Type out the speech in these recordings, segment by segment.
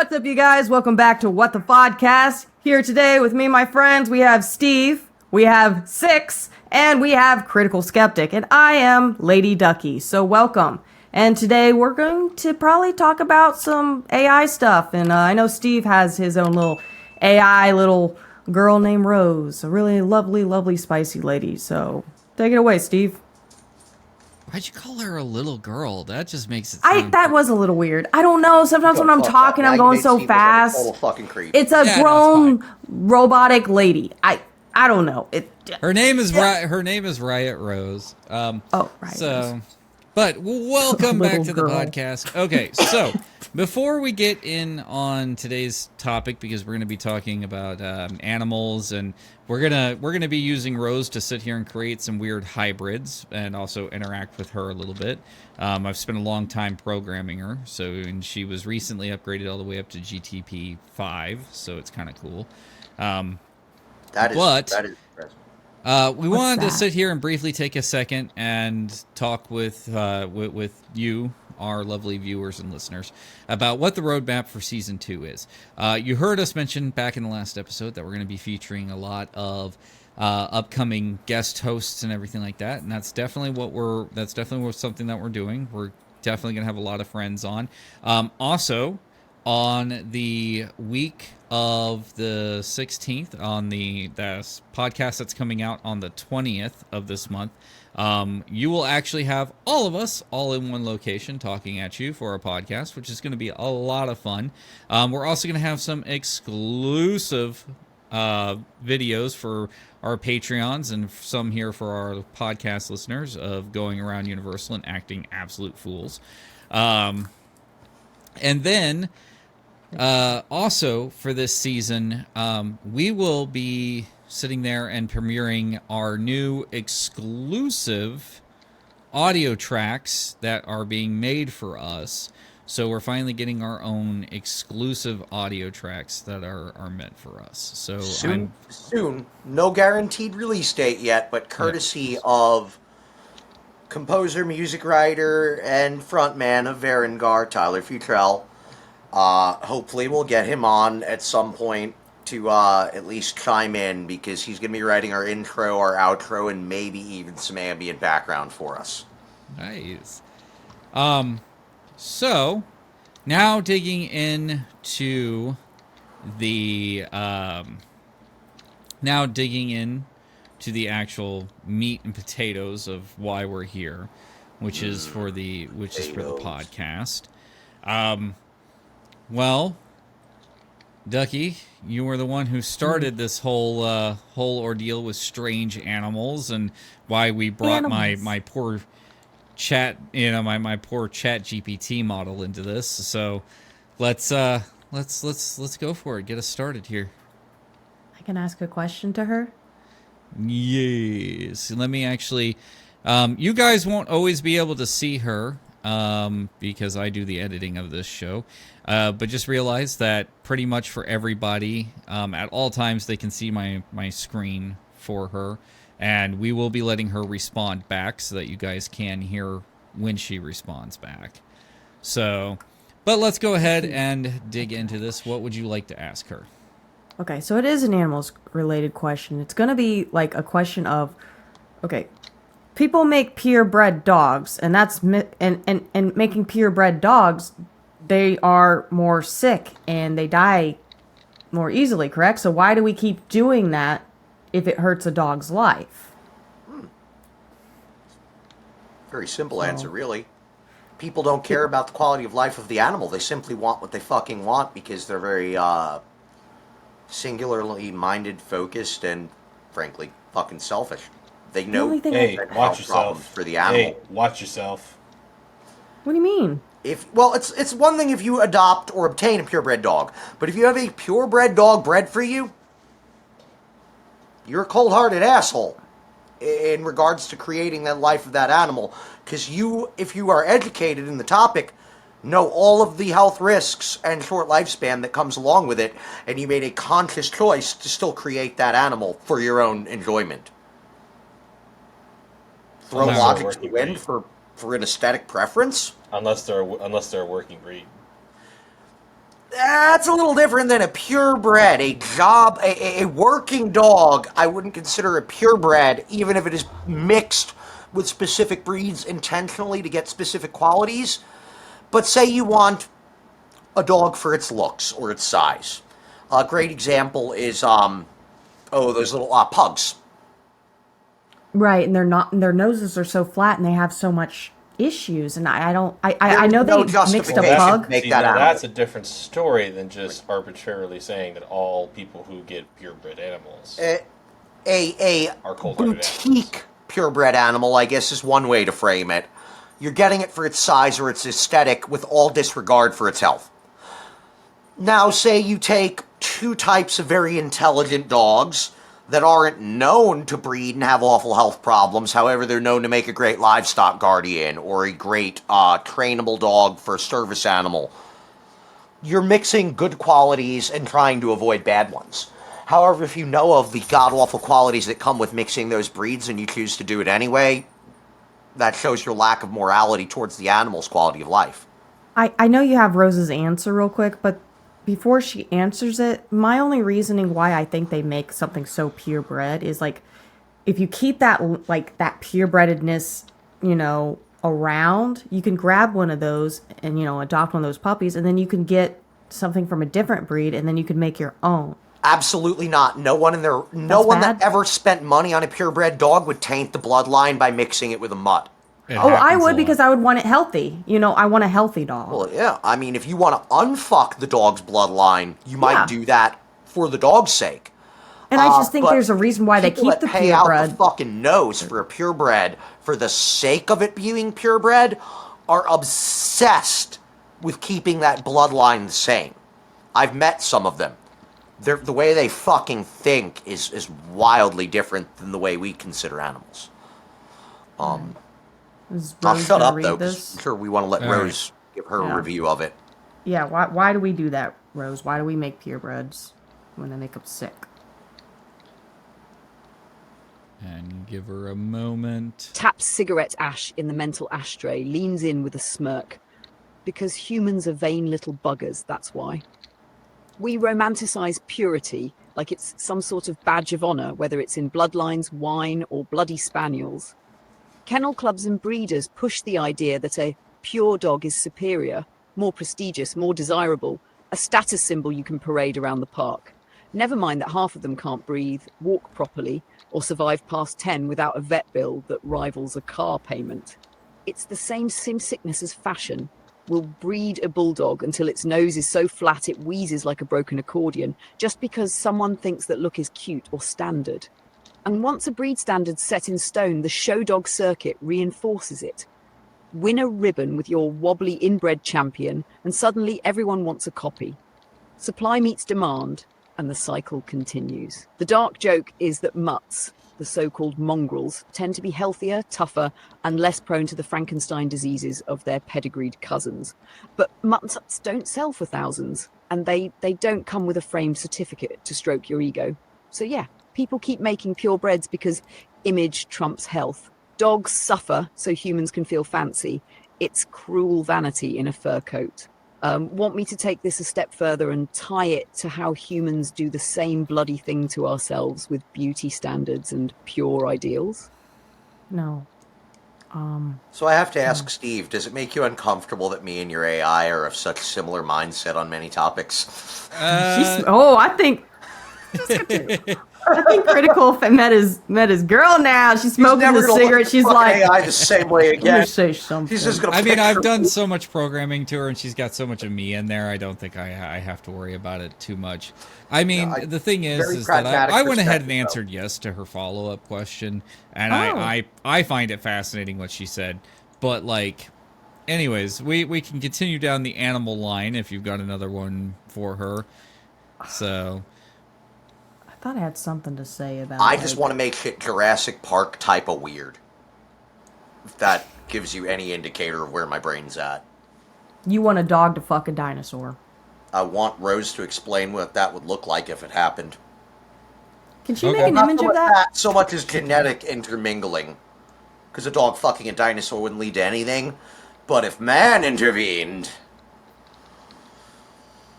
What's up, you guys? Welcome back to WTFodcast. Here today with me, my friends, we have Steve, we have Six, and we have KriticalSkeptic, and I am Ladyducky, so welcome. And today we're going to probably talk about some AI stuff, and I know Steve has his own little AI little girl named Rose, a really lovely, lovely, spicy lady, so take it away, Steve. Why'd you call her a little girl? That just makes it sound... That was a little weird. I don't know. Sometimes when I'm talking, I'm going so fast. Total fucking creep. It's a grown robotic lady. I don't know. Her name is Riot Rose. Riot Rose. But welcome back to the girl. podcast. Okay, so before we get in on today's topic, because we're going to be talking about animals, and we're gonna be using Rose to sit here and create some weird hybrids, and also interact with her a little bit. I've spent a long time programming her, and she was recently upgraded all the way up to GTP 5, so it's kind of cool. That is impressive. We wanted to sit here and briefly take a second and talk with you, our lovely viewers and listeners, about what the roadmap for Season 2 is. You heard us mention back in the last episode that we're going to be featuring a lot of upcoming guest hosts and everything like that, and that's definitely something that we're doing. We're definitely going to have a lot of friends on. Also, on the week of the 16th, on the podcast that's coming out on the 20th of this month, you will actually have all of us all in one location talking at you for our podcast, which is going to be a lot of fun. We're also going to have some exclusive videos for our Patreons and some here for our podcast listeners of going around Universal and acting absolute fools. And then also for this season, we will be sitting there and premiering our new exclusive audio tracks that are being made for us. So we're finally getting our own exclusive audio tracks that are meant for us. So soon, no guaranteed release date yet, but courtesy of composer, music writer, and frontman of Varengar, Tyler Futrell. Hopefully we'll get him on at some point to at least chime in, because he's going to be writing our intro, our outro, and maybe even some ambient background for us. Nice. So now digging into the actual meat and potatoes of why we're here, which is for the podcast. Well, Ducky, you were the one who started this whole ordeal with strange animals, and why we brought my poor chat, my poor Chat GPT model into this. So let's go for it. Get us started here. I can ask a question to her? Yes. Let me actually. You guys won't always be able to see her, because I do the editing of this show. But just realize that pretty much for everybody, at all times, they can see my screen for her. And we will be letting her respond back so that you guys can hear when she responds back. So, but let's go ahead and dig into this. What would you like to ask her? Okay, so it is an animals-related question. It's going to be like a question of, okay, people make purebred dogs, and that's and making purebred dogs, they are more sick and they die more easily, correct? So why do we keep doing that if it hurts a dog's life? Very simple answer, really. People don't care about the quality of life of the animal. They simply want what they fucking want, because they're very singularly minded, focused, and frankly fucking selfish. They know. Hey, watch yourself. For the animal. Hey, watch yourself. What do you mean? It's one thing if you adopt or obtain a purebred dog, but if you have a purebred dog bred for you, you're a cold-hearted asshole in regards to creating that life of that animal. Because if you are educated in the topic, know all of the health risks and short lifespan that comes along with it, and you made a conscious choice to still create that animal for your own enjoyment. Throw logic to the wind for an aesthetic preference? Unless they're a working breed. That's a little different than a purebred. A working dog, I wouldn't consider a purebred, even if it is mixed with specific breeds intentionally to get specific qualities. But say you want a dog for its looks or its size. A great example is, those little pugs. Right, and their noses are so flat and they have so much issues, and I know they mixed a justification pug. to make See, that now animal. that's a different story than just arbitrarily saying that all people who get purebred animals A are cold-hearted animals. boutique purebred animal, I guess, is one way to frame it. You're getting it for its size or its aesthetic with all disregard for its health. Now, say you take two types of very intelligent dogs that aren't known to breed and have awful health problems. However, they're known to make a great livestock guardian or a great trainable dog for a service animal. You're mixing good qualities and trying to avoid bad ones. However, if you know of the god-awful qualities that come with mixing those breeds and you choose to do it anyway, that shows your lack of morality towards the animal's quality of life. I know you have Rose's answer real quick, but before she answers it, my only reasoning why I think they make something so purebred is like, if you keep that like that purebredness, around, you can grab one of those and adopt one of those puppies, and then you can get something from a different breed, and then you can make your own. Absolutely not. No one that ever spent money on a purebred dog would taint the bloodline by mixing it with a mutt. I would, because I would want it healthy. I want a healthy dog. Well, yeah. I mean, if you want to unfuck the dog's bloodline, you might do that for the dog's sake. And I just think there's a reason why they keep the pay out purebred. the fucking nose for a purebred for the sake of it being purebred are obsessed with keeping that bloodline the same. I've met some of them. The way they fucking think is wildly different than the way we consider animals. I'll shut up, though, because I'm sure we want to let Rose give her a review of it. Yeah, why do we do that, Rose? Why do we make purebreds when they make them sick? And give her a moment. Taps cigarette ash in the mental ashtray, leans in with a smirk. Because humans are vain little buggers, that's why. We romanticize purity like it's some sort of badge of honor, whether it's in bloodlines, wine, or bloody spaniels. Kennel clubs and breeders push the idea that a pure dog is superior, more prestigious, more desirable, a status symbol you can parade around the park. Never mind that half of them can't breathe, walk properly, or survive past 10 without a vet bill that rivals a car payment. It's the same sickness as fashion. We'll breed a bulldog until its nose is so flat it wheezes like a broken accordion, just because someone thinks that look is cute or standard. And once a breed standard's set in stone, the show dog circuit reinforces it. Win a ribbon with your wobbly inbred champion, and suddenly everyone wants a copy. Supply meets demand, and the cycle continues. The dark joke is that mutts, the so-called mongrels, tend to be healthier, tougher, and less prone to the Frankenstein diseases of their pedigreed cousins. But mutts don't sell for thousands, and they don't come with a framed certificate to stroke your ego. So yeah, people keep making purebreds because image trumps health. Dogs suffer so humans can feel fancy. It's cruel vanity in a fur coat. Want me to take this a step further and tie it to how humans do the same bloody thing to ourselves with beauty standards and pure ideals? No. So I have to ask Steve, does it make you uncomfortable that me and your AI are of such similar mindset on many topics? I think Critical met his girl now. She's smoking the cigarette. She's like, AI the same way again. Let me say something. She's just gonna I've done so much programming to her, and she's got so much of me in there. I don't think I have to worry about it too much. I mean, the thing is that I went ahead and answered yes to her follow-up question, and I find it fascinating what she said. But anyways, we can continue down the animal line if you've got another one for her. So. I thought I had something to say about I just want to make shit Jurassic Park type of weird. If that gives you any indicator of where my brain's at. You want a dog to fuck a dinosaur. I want Rose to explain what that would look like if it happened. Can she make an image of that? Not so much as genetic intermingling. Because a dog fucking a dinosaur wouldn't lead to anything. But if man intervened...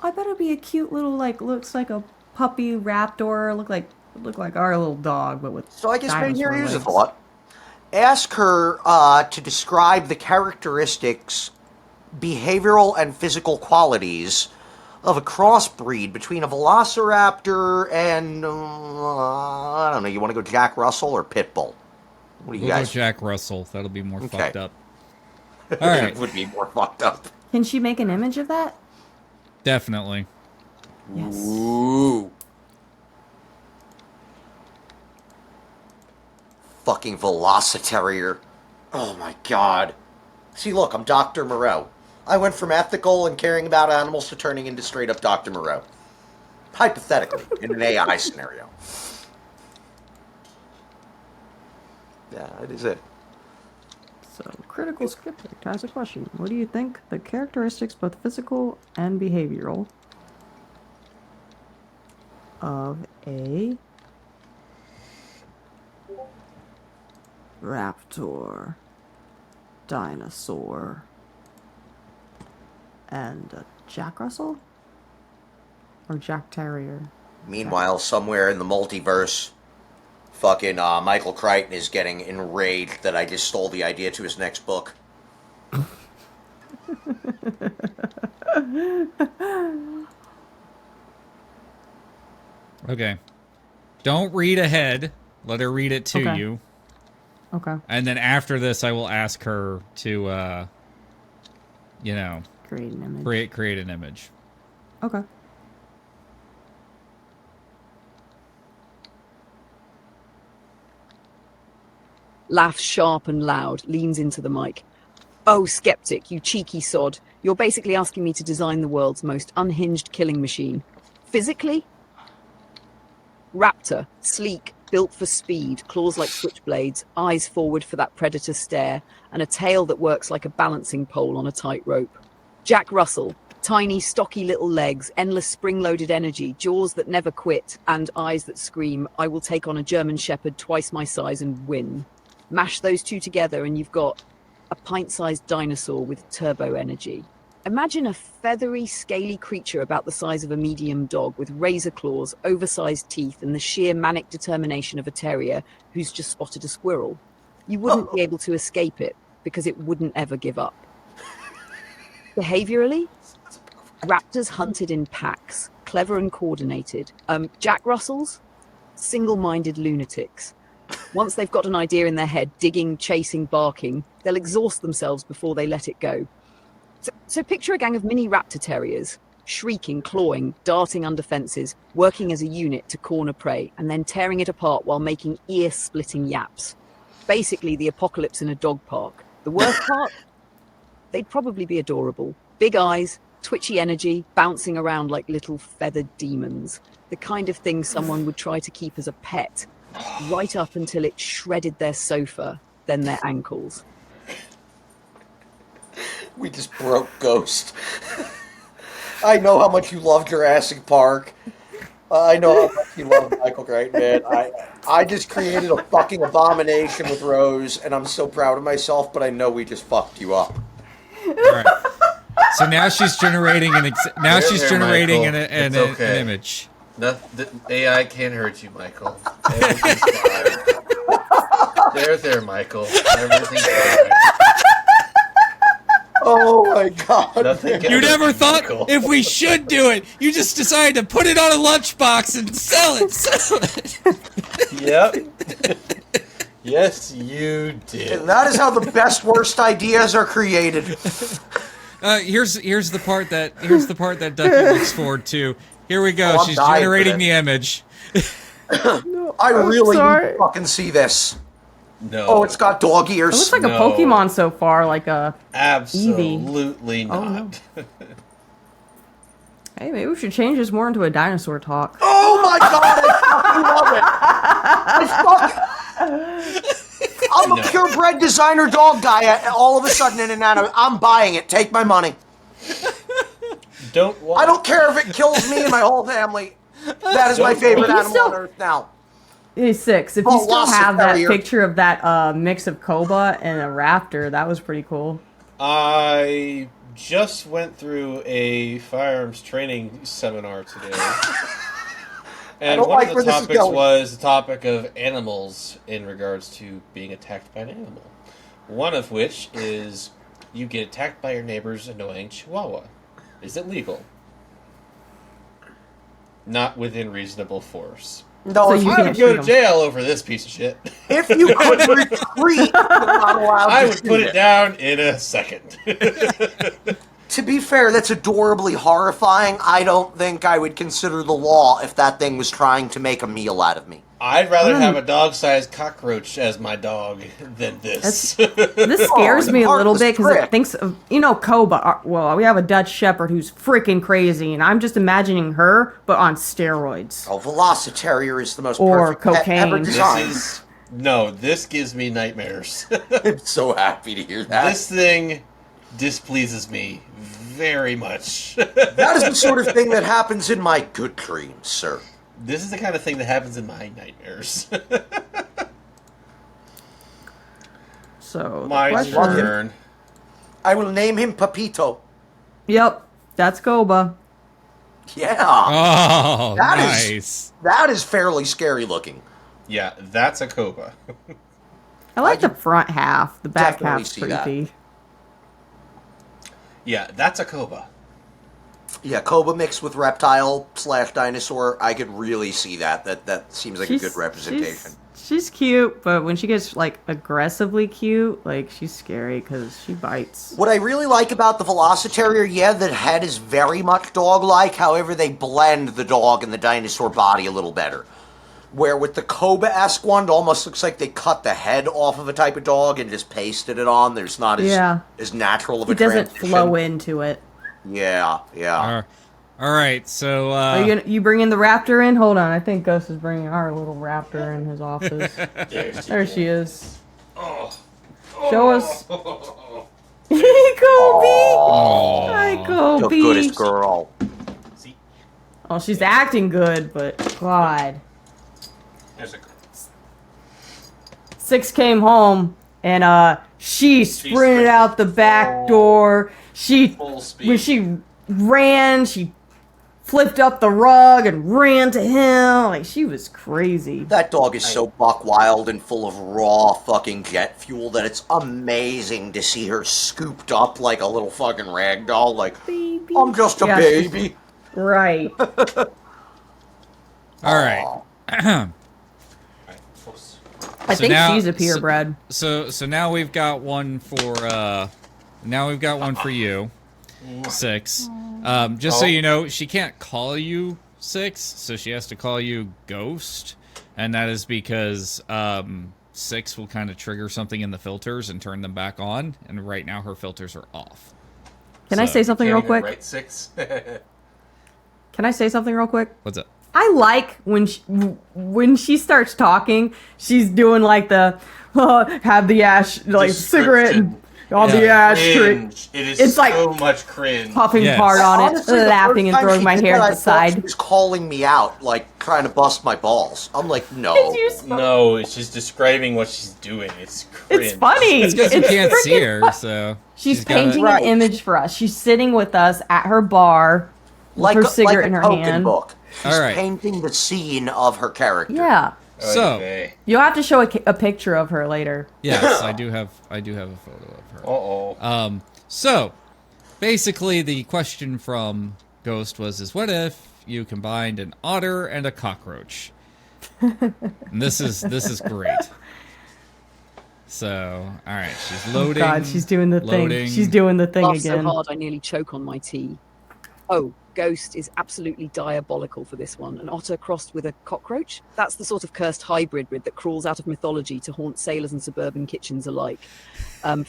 I bet it'd be a cute little, like, looks like a puppy raptor. Look like our little dog, but with So I guess maybe dinosaur here's a legs. thought. Ask her to describe the characteristics, behavioral and physical qualities of a crossbreed between a velociraptor and, I don't know, you want to go Jack Russell or Pitbull? What do you We'll guys? go Jack Russell. That'll be more Okay. fucked up. All right. It would be more fucked up. Can she make an image of that? Definitely. Yes. Ooh. Fucking Velociterrier. Oh my god. See, look, I'm Dr. Moreau. I went from ethical and caring about animals to turning into straight up Dr. Moreau. Hypothetically, in an AI scenario. Yeah, that is it. So, KriticalSkeptic has a question. What do you think the characteristics, both physical and behavioral, of a raptor, dinosaur, and a Jack Russell? Or Jack Terrier? Meanwhile, somewhere in the multiverse, fucking Michael Crichton is getting enraged that I just stole the idea to his next book. Okay. Don't read ahead. Let her read it to Okay. you. Okay. And then after this, I will ask her to, Create an image. create an image. Okay. Laughs sharp and loud, leans into the mic. Oh, skeptic, you cheeky sod. You're basically asking me to design the world's most unhinged killing machine. Physically? Raptor, sleek, built for speed, claws like switchblades, eyes forward for that predator stare, and a tail that works like a balancing pole on a tightrope. Jack Russell, tiny, stocky little legs, endless spring-loaded energy, jaws that never quit, and eyes that scream, I will take on a German Shepherd twice my size and win. Mash those two together and you've got a pint-sized dinosaur with turbo energy. Imagine a feathery, scaly creature about the size of a medium dog with razor claws, oversized teeth, and the sheer manic determination of a terrier who's just spotted a squirrel. You wouldn't be able to escape it because it wouldn't ever give up. Behaviorally, raptors hunted in packs, clever and coordinated. Jack Russells, single-minded lunatics. Once they've got an idea in their head, digging, chasing, barking, they'll exhaust themselves before they let it go. So picture a gang of mini raptor terriers, shrieking, clawing, darting under fences, working as a unit to corner prey, and then tearing it apart while making ear-splitting yaps. Basically the apocalypse in a dog park. The worst part? They'd probably be adorable. Big eyes, twitchy energy, bouncing around like little feathered demons. The kind of thing someone would try to keep as a pet, right up until it shredded their sofa, then their ankles. We just broke Ghost. I know how much you love Jurassic Park. I know how much you love Michael Crichton, man. I just created a fucking abomination with Rose, and I'm so proud of myself, but I know we just fucked you up. All right. So now she's generating an image. The AI can't hurt you, Michael. Everything's fine. There, Michael. Everything's fine. Oh my god. Nothing can You hurt never thought Michael. if we should do it. You just decided to put it on a lunchbox and sell it. Yep. Yes, you did. And that is how the best worst ideas are created. Here's the part that Ducky looks forward to. Here we go. Oh, I'm She's dying for generating this. the image. I really sorry. need to fucking see this. No. Oh, it's got dog It ears. looks like a No. Pokemon so far, like a... Absolutely Oh, not. Hey, maybe we should change this more into a dinosaur talk. Oh my god, I fucking love it. I'm a No. purebred designer dog guy. All of a sudden in an anime, I'm buying it. Take my money. I don't care if it kills me and my whole family. That is my favorite Hey, you animal still- on Earth now. Hey, Six, if you still have that Velociraptor. picture of that mix of Koba and a raptor, that was pretty cool. I just went through a firearms training seminar today. And one of the topics was the topic of animals in regards to being attacked by an animal. One of which is you get attacked by your neighbor's annoying chihuahua. Is it legal? Not within reasonable force. No, So if you I can't would go shoot to 'em. jail over this piece of shit. If you could retreat, you're not allowed I to would shoot put it down in a second. To be fair, that's adorably horrifying. I don't think I would consider the law if that thing was trying to make a meal out of me. I'd rather have a dog-sized cockroach as my dog than this. This scares me a little heartless bit because it prick. thinks of, Koba. Well, we have a Dutch Shepherd who's freaking crazy, and I'm just imagining her, but on steroids. Oh, Velociterrier is the most Or perfect pet ever cocaine. designed. This gives me nightmares. I'm so happy to hear that. This thing displeases me very much. That is the sort of thing that happens in my good dreams, sir. This is the kind of thing that happens in my nightmares. So, the My question- turn. I will name him Papito. Yep, that's Koba. Yeah. Oh, That is- nice. That is fairly scary looking. Yeah, that's a Koba. I like the front half. The back definitely half's see that. creepy. Yeah, that's a Koba. Yeah, Koba mixed with reptile / dinosaur. I could really see that. That seems like a good representation. She's cute, but when she gets like aggressively cute, like she's scary because she bites. What I really like about the Velociterrier, yeah, the head is very much dog-like. However, they blend the dog and the dinosaur body a little better. Where with the Koba-esque one, it almost looks like they cut the head off of a type of dog and just pasted it on. There's not as natural of a It doesn't transition. flow into it. Yeah. All right, so Are you bringing the raptor in? Hold on, I think Gus is bringing our little raptor in his office. There she is. Show us. Hey, Kobe! Hi, The Kobe! goodest girl. Oh, she's acting good, but God. There's a Six came home, and she sprinted out the back door. full speed. When she ran, she flipped up the rug and ran to him. Like, she was crazy. That dog is so buck wild and full of raw fucking jet fuel that it's amazing to see her scooped up like a little fucking rag doll. Like, Baby. I'm just a Yeah, baby. Right. all right. I think now- she's a purebred. So now we've got one for you, 6. Just so you know, she can't call you 6, so she has to call you Ghost, and that is because 6 will kind of trigger something in the filters and turn them back on, and right now her filters are off. Can I say something real quick? Right, 6. Can I say something real quick? What's up? I like when she starts talking, she's doing like the have the ash like cigarette and on the ashtray, Cringe. It is It's like so much cringe. puffing Yes. part on it, Honestly, the laughing first and time throwing she my did hair that, to I the thought She side. was calling me out, like trying to bust my balls. I'm like, no. No, she's describing what she's doing. It's cringe. It's funny. It's because you can't see freaking her, so She's gotta- painting Right. an image for us. She's sitting with us at her bar with her cigarette in her token hand. book. She's All right. painting the scene of her character. Yeah. So- Okay. You'll have to show a picture of her later. Yes, I do have a photo of her. Uh-oh. So basically the question from Ghost was what if you combined an otter and a cockroach? And this is great. So, all right, she's loading. God, she's doing the loading. thing. She's doing the thing Laugh so again. hard I nearly choke on my tea. Oh, Ghost is absolutely diabolical for this one. An otter crossed with a cockroach? That's the sort of cursed hybrid that crawls out of mythology to haunt sailors and suburban kitchens alike.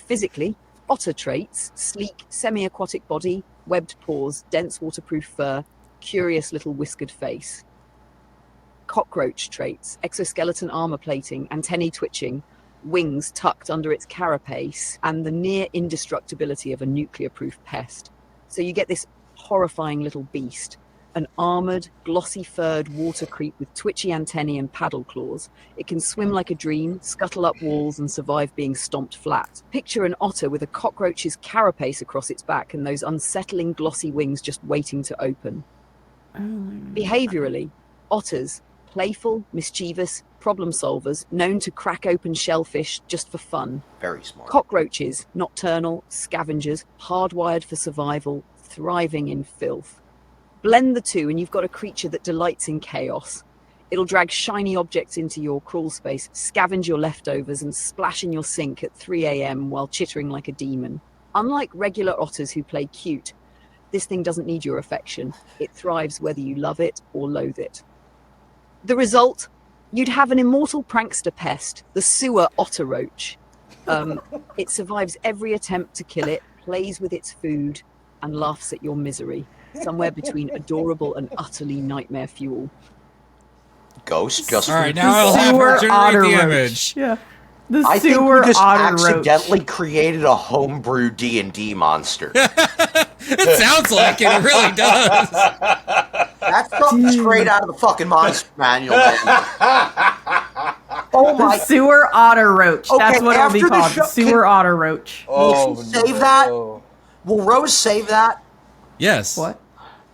Physically, otter traits: sleek, semi-aquatic body, webbed paws, dense waterproof fur, curious little whiskered face. Cockroach traits: exoskeleton armor plating, antennae twitching, wings tucked under its carapace, and the near indestructibility of a nuclear-proof pest. So you get this horrifying little beast An armored, glossy-furred water creep with twitchy antennae and paddle claws. It can swim like a dream, scuttle up walls, and survive being stomped flat. Picture an otter with a cockroach's carapace across its back and those unsettling glossy wings just waiting to open. Behaviorally, otters, playful, mischievous, problem solvers, known to crack open shellfish just for fun. Very smart. Cockroaches, nocturnal, scavengers, hardwired for survival, thriving in filth. Blend the two and you've got a creature that delights in chaos. It'll drag shiny objects into your crawl space, scavenge your leftovers, and splash in your sink at 3 a.m. while chittering like a demon. Unlike regular otters who play cute, this thing doesn't need your affection. It thrives whether you love it or loathe it. The result? You'd have an immortal prankster pest, the sewer otter roach. It survives every attempt to kill it, plays with its food, and laughs at your misery. Somewhere between adorable and utterly nightmare fuel. Ghost just. All right, now I'll have her generate the image. Yeah. The I think sewer we just otter roach. accidentally created a homebrew D&D monster. It sounds like it. It really does. That's something straight out of the fucking monster manual. Oh my! The sewer otter roach. Okay, That's what it'll be after the called. show- Sewer otter roach. Will she save that? Will Rose save that? Yes. What?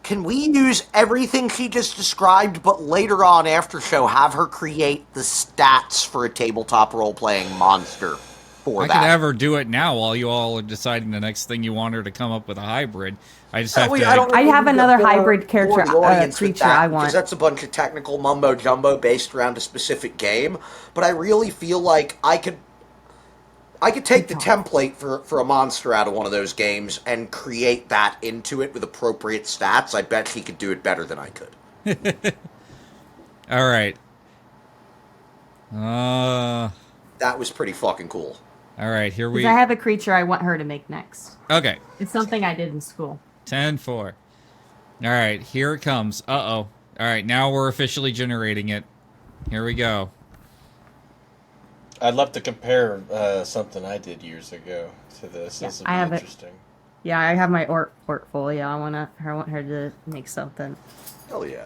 Can we use everything she just described, but later on after show have her create the stats for a tabletop role-playing monster for I that? could have her do it now while you all are deciding the next thing you want her to come up with a hybrid. I just have to. I have another hybrid character, creature I want. Because that's a bunch of technical mumbo-jumbo based around a specific game, but I really feel like I could take the template for a monster out of one of those games and create that into it with appropriate stats. I bet she could do it better than I could. All right. That was pretty fucking cool. All right, here we... Because I have a creature I want her to make next. Okay. It's something I did in school. 10-4. All right, here it comes. Uh-oh. All right, now we're officially generating it. Here we go. I'd love to compare something I did years ago to this. Yeah, This would I be have it. interesting. Yeah, I have my portfolio. I want her to make something. Hell yeah.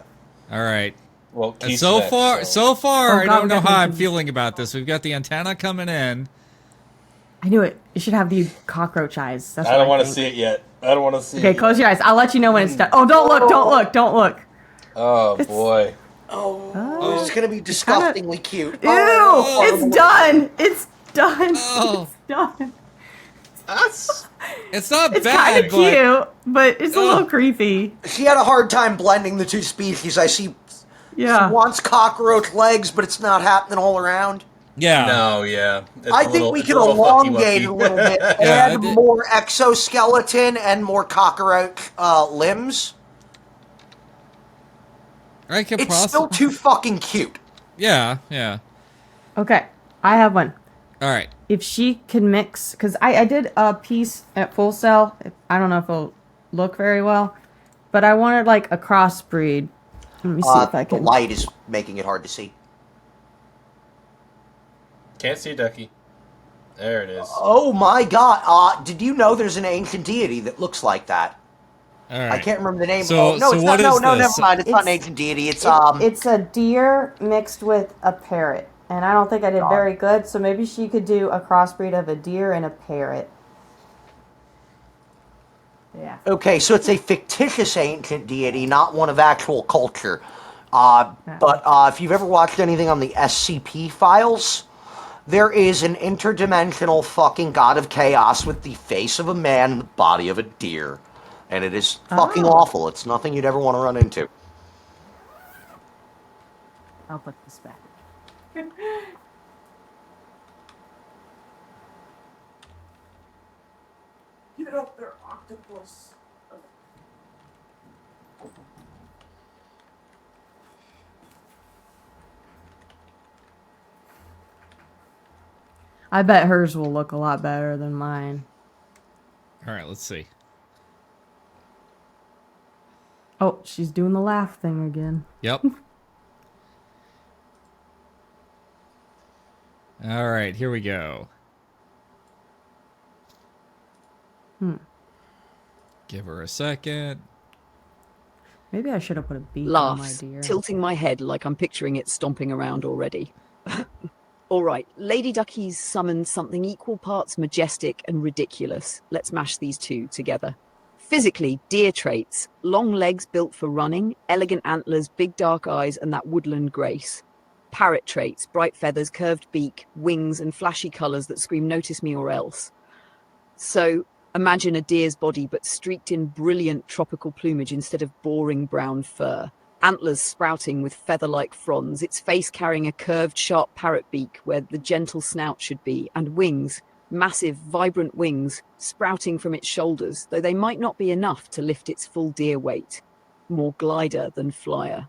All right. Well, Keith's So next, far, I God, don't know we got how I'm mentioned- feeling about this. We've got the antenna coming in. I knew it. You should have the cockroach eyes. That's I don't want want to see it yet. I don't want to see it. Okay, close your eyes. I'll let you know when it's done. Oh, don't look! Don't look! Don't look! Oh, boy. Oh, it's gonna be disgustingly cute. Ew! It's done! It's done! Oh. It's done! It's not It's bad, kind of but... cute, but it's a little creepy. She had a hard time blending the two species. I see. Yeah. She wants cockroach legs, but it's not happening all around. Yeah. No, yeah. I think we could elongate it a little bit, add more exoskeleton and more cockroach limbs. I could It's still too fucking cute. Yeah, yeah. Okay, I have one. All right. If she can mix, because I did a piece at Full Sail. I don't know if it'll look very well, but I wanted like a crossbreed. Let me see if I The can. light is making it hard to see. Can't see Ducky. There it is. Oh my god! Did you know there's an ancient deity that looks like that? All right. I can't remember the name. So- oh, no, so it's what not. No, is no, this? never mind. It's not an It's- ancient deity. It's It's a deer mixed with a parrot, and I don't think I did very good. So maybe she could do a crossbreed of a deer and a parrot. Yeah. Okay, so it's a fictitious ancient deity, not one of actual culture. But if you've ever watched anything on the SCP files, there is an interdimensional fucking god of chaos with the face of a man and the body of a deer. And it is fucking awful. It's nothing you'd ever want to run into. I'll put this back. Get up there, octopus. I bet hers will look a lot better than mine. All right, let's see. Oh, she's doing the laugh thing again. Yep. All right, here we go. Give her a second. Maybe I should have put a beak on my Laughs, deer. tilting my head like I'm picturing it stomping around already. All right, Ladyducky's summoned something equal parts majestic and ridiculous. Let's mash these two together. Physically, deer traits: long legs built for running, elegant antlers, big dark eyes, and that woodland grace. Parrot traits: bright feathers, curved beak, wings, and flashy colours that scream notice me or else. So imagine a deer's body but streaked in brilliant tropical plumage instead of boring brown fur. Antlers sprouting with feather-like fronds, its face carrying a curved, sharp parrot beak where the gentle snout should be, and wings, massive, vibrant wings, sprouting from its shoulders, though they might not be enough to lift its full deer weight. More glider than flyer.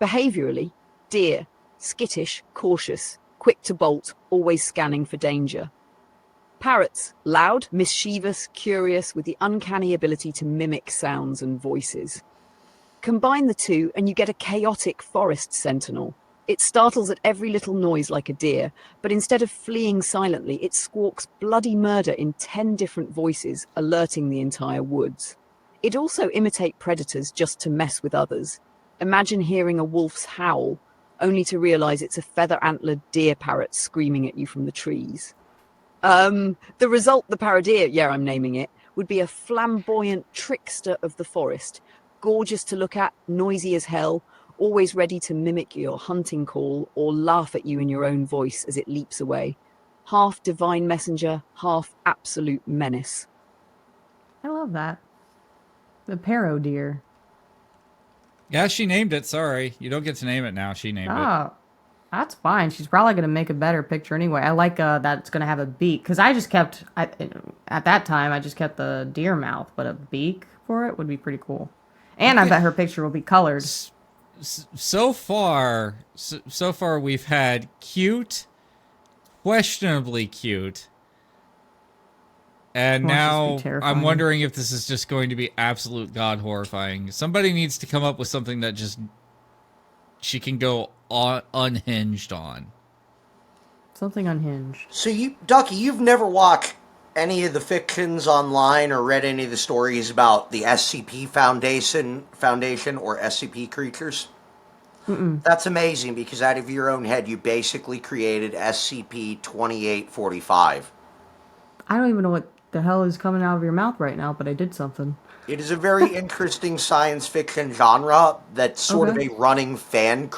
Behaviourally, deer, skittish, cautious, quick to bolt, always scanning for danger. Parrots, loud, mischievous, curious, with the uncanny ability to mimic sounds and voices. Combine the two and you get a chaotic forest sentinel. It startles at every little noise like a deer, but instead of fleeing silently, it squawks bloody murder in 10 different voices, alerting the entire woods. It also imitates predators just to mess with others. Imagine hearing a wolf's howl, only to realize it's a feather-antlered deer parrot screaming at you from the trees. The result, the paradeer, yeah, I'm naming it, would be a flamboyant trickster of the forest, gorgeous to look at, noisy as hell, always ready to mimic your hunting call or laugh at you in your own voice as it leaps away. Half divine messenger, half absolute menace. I love that. The parrot deer. Yeah, she named it. Sorry. You don't get to name it now. She named it. Oh, that's fine. She's probably going to make a better picture anyway. I like that it's going to have a beak. Because at that time, I just kept the deer mouth. But a beak for it would be pretty cool. And I bet her picture will be colored. So far, we've had cute, questionably cute, and now I'm wondering if this is just going to be absolute god horrifying. Somebody needs to come up with something that just she can go unhinged on. Something unhinged. So Ducky, you've never watched any of the fictions online or read any of the stories about the SCP Foundation or SCP creatures? Mm-mm. That's amazing because out of your own head, you basically created SCP-2845. I don't even know what the hell is coming out of your mouth right now, but I did something. It is a very interesting science fiction genre that's sort of a running fans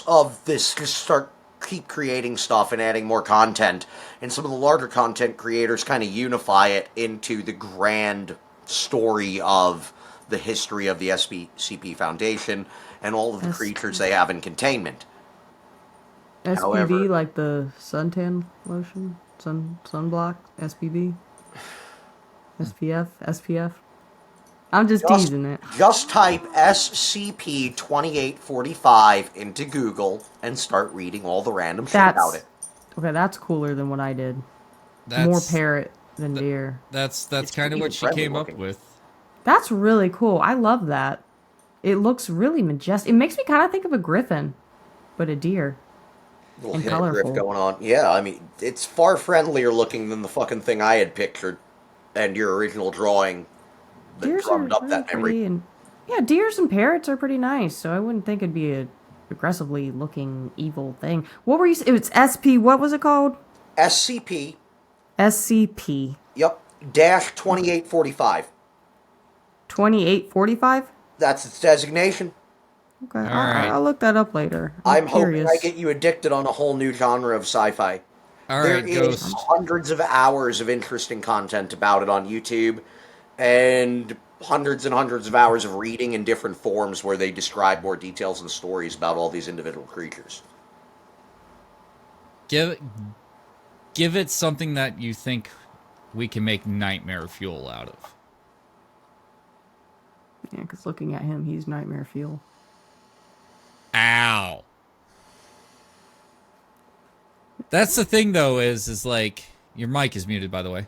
of this just keep creating stuff and adding more content, and some of the larger content creators kind of unify it into the grand story of the history of the SCP Foundation and all of the creatures they have in containment. SPB, However, like the suntan lotion? Sunblock? SPB? SPF? I'm just teasing it. Just type SCP-2845 into Google and start reading all the random shit about it. Okay, that's cooler than what I did. More parrot than deer. That's kind of what she came up with. That's really cool. I love that. It looks really majestic. It makes me kind of think of a griffin, but a deer. Little hippogriff going on. Yeah, I mean, it's far friendlier looking than the fucking thing I had pictured and your original drawing. Deers are pretty, and deers and parrots are pretty nice, so I wouldn't think it'd be a aggressively looking evil thing. What were you saying? It's SP, what was it called? SCP. SCP. Yep, dash 2845. 2845? That's its designation. Okay, I'll look that up later. I'm hoping I get you addicted on a whole new genre of sci-fi. There is hundreds of hours of interesting content about it on YouTube, and hundreds and hundreds of hours of reading in different forms where they describe more details and stories about all these individual creatures. Give it something that you think we can make nightmare fuel out of. Yeah, because looking at him, he's nightmare fuel. Ow. That's the thing, though, is like, your mic is muted, by the way.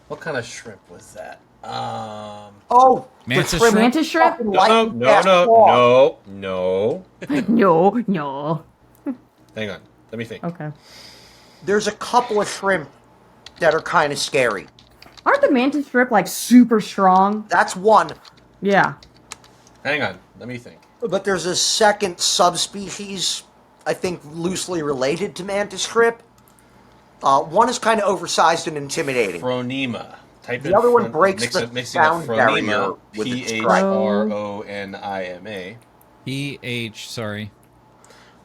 What kind of shrimp was that? Mantis shrimp? Mantis shrimp? No. No. Hang on. Let me think. Okay. There's a couple of shrimp that are kind of scary. Aren't the mantis shrimp, like, super strong? That's one. Yeah. Hang on, let me think. But there's a second subspecies, I think, loosely related to mantis shrimp. One is kind of oversized and intimidating. Phronema. The other one breaks the sound barrier with its Phronima. Sorry.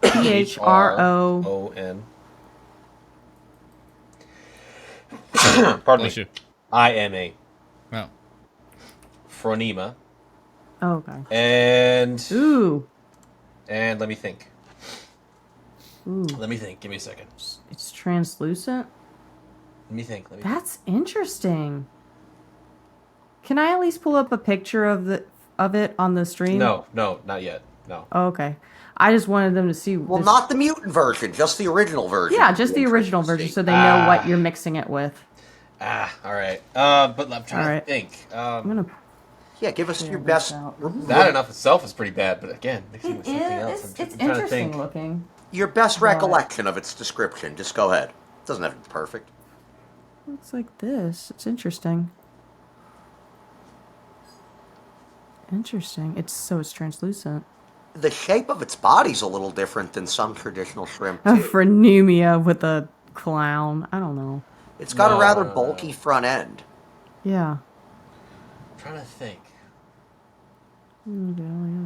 Phron. Pardon me. IMA. Oh. Phronema. Oh, okay. And and let me think. Let me think. Give me a second. It's translucent. Let me think. That's interesting. Can I at least pull up a picture of it on the stream? No, not yet. No. Oh, okay. I just wanted them to see. Well, not the mutant version, just the original version. Yeah, just the original version, so they know what you're mixing it with. All right. But I'm trying to think. I'm gonna. Yeah, give us your best. That in of itself is pretty bad, but again, mixing with something else. It's interesting looking. Your best recollection of its description. Just go ahead. It doesn't have to be perfect. Looks like this. It's interesting. It's translucent. The shape of its body's a little different than some traditional shrimp. A Phronema with a clown. I don't know. It's got a rather bulky front end. Yeah. I'm trying to think.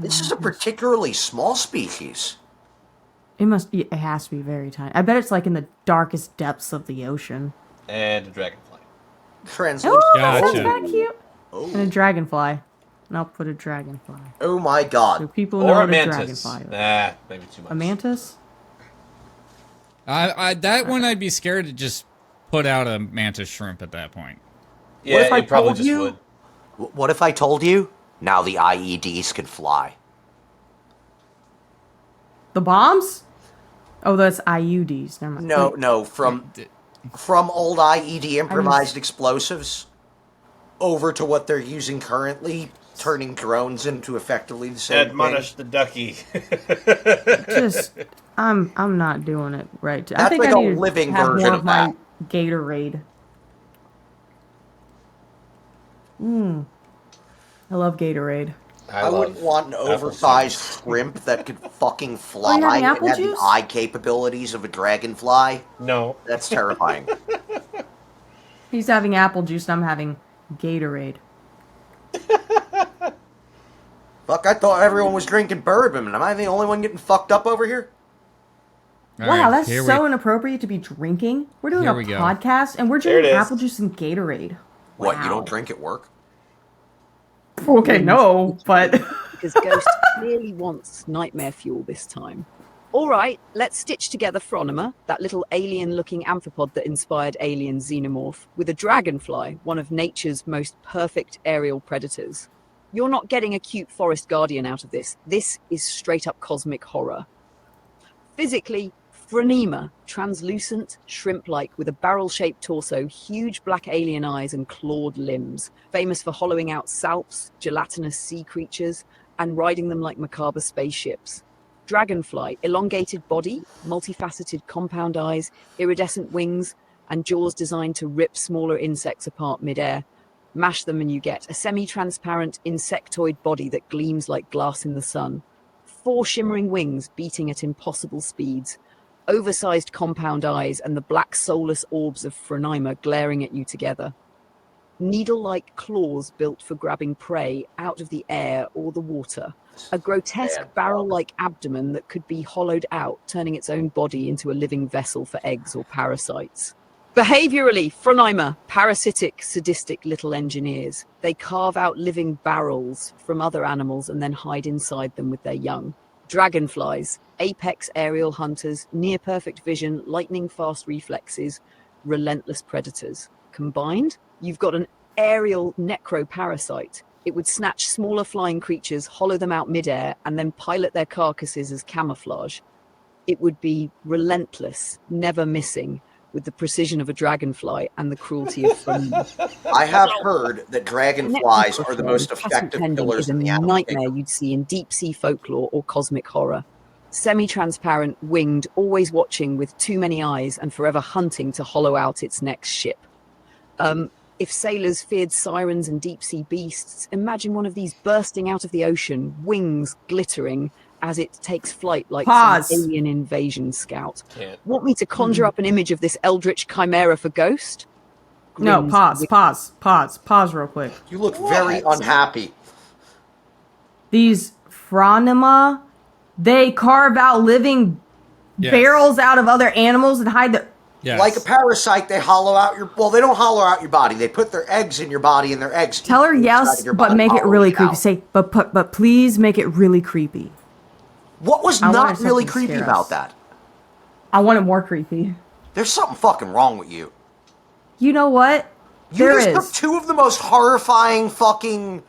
This is a particularly small species. It has to be very tiny. I bet it's like in the darkest depths of the ocean. And a dragonfly. Translucent. Oh, Gotcha. that's kind of cute. Oh. And a dragonfly. And I'll put a dragonfly. Oh my god. So people know what a dragonfly is. Nah, maybe too much. A mantis? That one I'd be scared to just put out a mantis shrimp at that point. Yeah, it probably just would. What if I told you? Now the IEDs can fly. The bombs? Oh, that's IUDs. Never mind. No, from old IED improvised explosives over to what they're using currently, turning drones into effectively the same Admonish the ducky. I'm not doing it right. That's I think like I a need living to have version more of my that. Gatorade. I love Gatorade. I wouldn't want an oversized shrimp that could fucking fly you having and apple have the juice? eye capabilities of a dragonfly. No. That's terrifying. He's having apple juice and I'm having Gatorade. Fuck, I thought everyone was drinking bourbon. Am I the only one getting fucked up over here? All Wow, right, that's so inappropriate to be drinking. We're doing a go. podcast and we're There it drinking is. apple juice and Gatorade. What, Wow. you don't drink at work? Okay, no, but... Because Ghost clearly wants nightmare fuel this time. All right, let's stitch together Phronema, that little alien-looking amphipod that inspired Alien Xenomorph, with a dragonfly, one of nature's most perfect aerial predators. You're not getting a cute forest guardian out of this. This is straight-up cosmic horror. Physically, Phronema, translucent, shrimp-like, with a barrel-shaped torso, huge black alien eyes and clawed limbs, famous for hollowing out salps, gelatinous sea creatures, and riding them like macabre spaceships. Dragonfly, elongated body, multifaceted compound eyes, iridescent wings, and jaws designed to rip smaller insects apart mid-air. Mash them and you get a semi-transparent insectoid body that gleams like glass in the sun. 4 shimmering wings beating at impossible speeds. Oversized compound eyes and the black soulless orbs of Phronema glaring at you together. Needle-like claws built for grabbing prey out of the air or the water. A grotesque barrel-like abdomen that could be hollowed out, turning its own body into a living vessel for eggs or parasites. Behaviorally, Phronema, parasitic, sadistic little engineers. They carve out living barrels from other animals and then hide inside them with their young. Dragonflies, apex aerial hunters, near-perfect vision, lightning-fast reflexes, relentless predators. Combined, you've got an aerial necroparasite. It would snatch smaller flying creatures, hollow them out mid-air, and then pilot their carcasses as camouflage. It would be relentless, never missing, with the precision of a dragonfly and the cruelty of Phronema. I have heard that dragonflies are the most effective killers is a in the animal nightmare kingdom. you'd see in deep-sea folklore or cosmic horror. Semi-transparent, winged, always watching with too many eyes and forever hunting to hollow out its next ship. If sailors feared sirens and deep-sea beasts, imagine one of these bursting out of the ocean, wings glittering as it takes flight like Pause. some alien invasion scout. Can't. Want me to conjure up an image of this eldritch chimera for Ghost? No, Grins pause real quick. You look very unhappy. These phronema, they carve out living barrels out of other animals and hide the... Yes. Like a parasite, they hollow out your... Well, they don't hollow out your body. They put their eggs in your body, and their eggs... Tell her eat yes, inside of your but body, make it hollow really out. creepy. Say, but please make it really creepy. What was I not wanted really something to creepy scare about us. that? I want it more creepy. There's something fucking wrong with you. You know what? You There just is. took two of the most horrifying fucking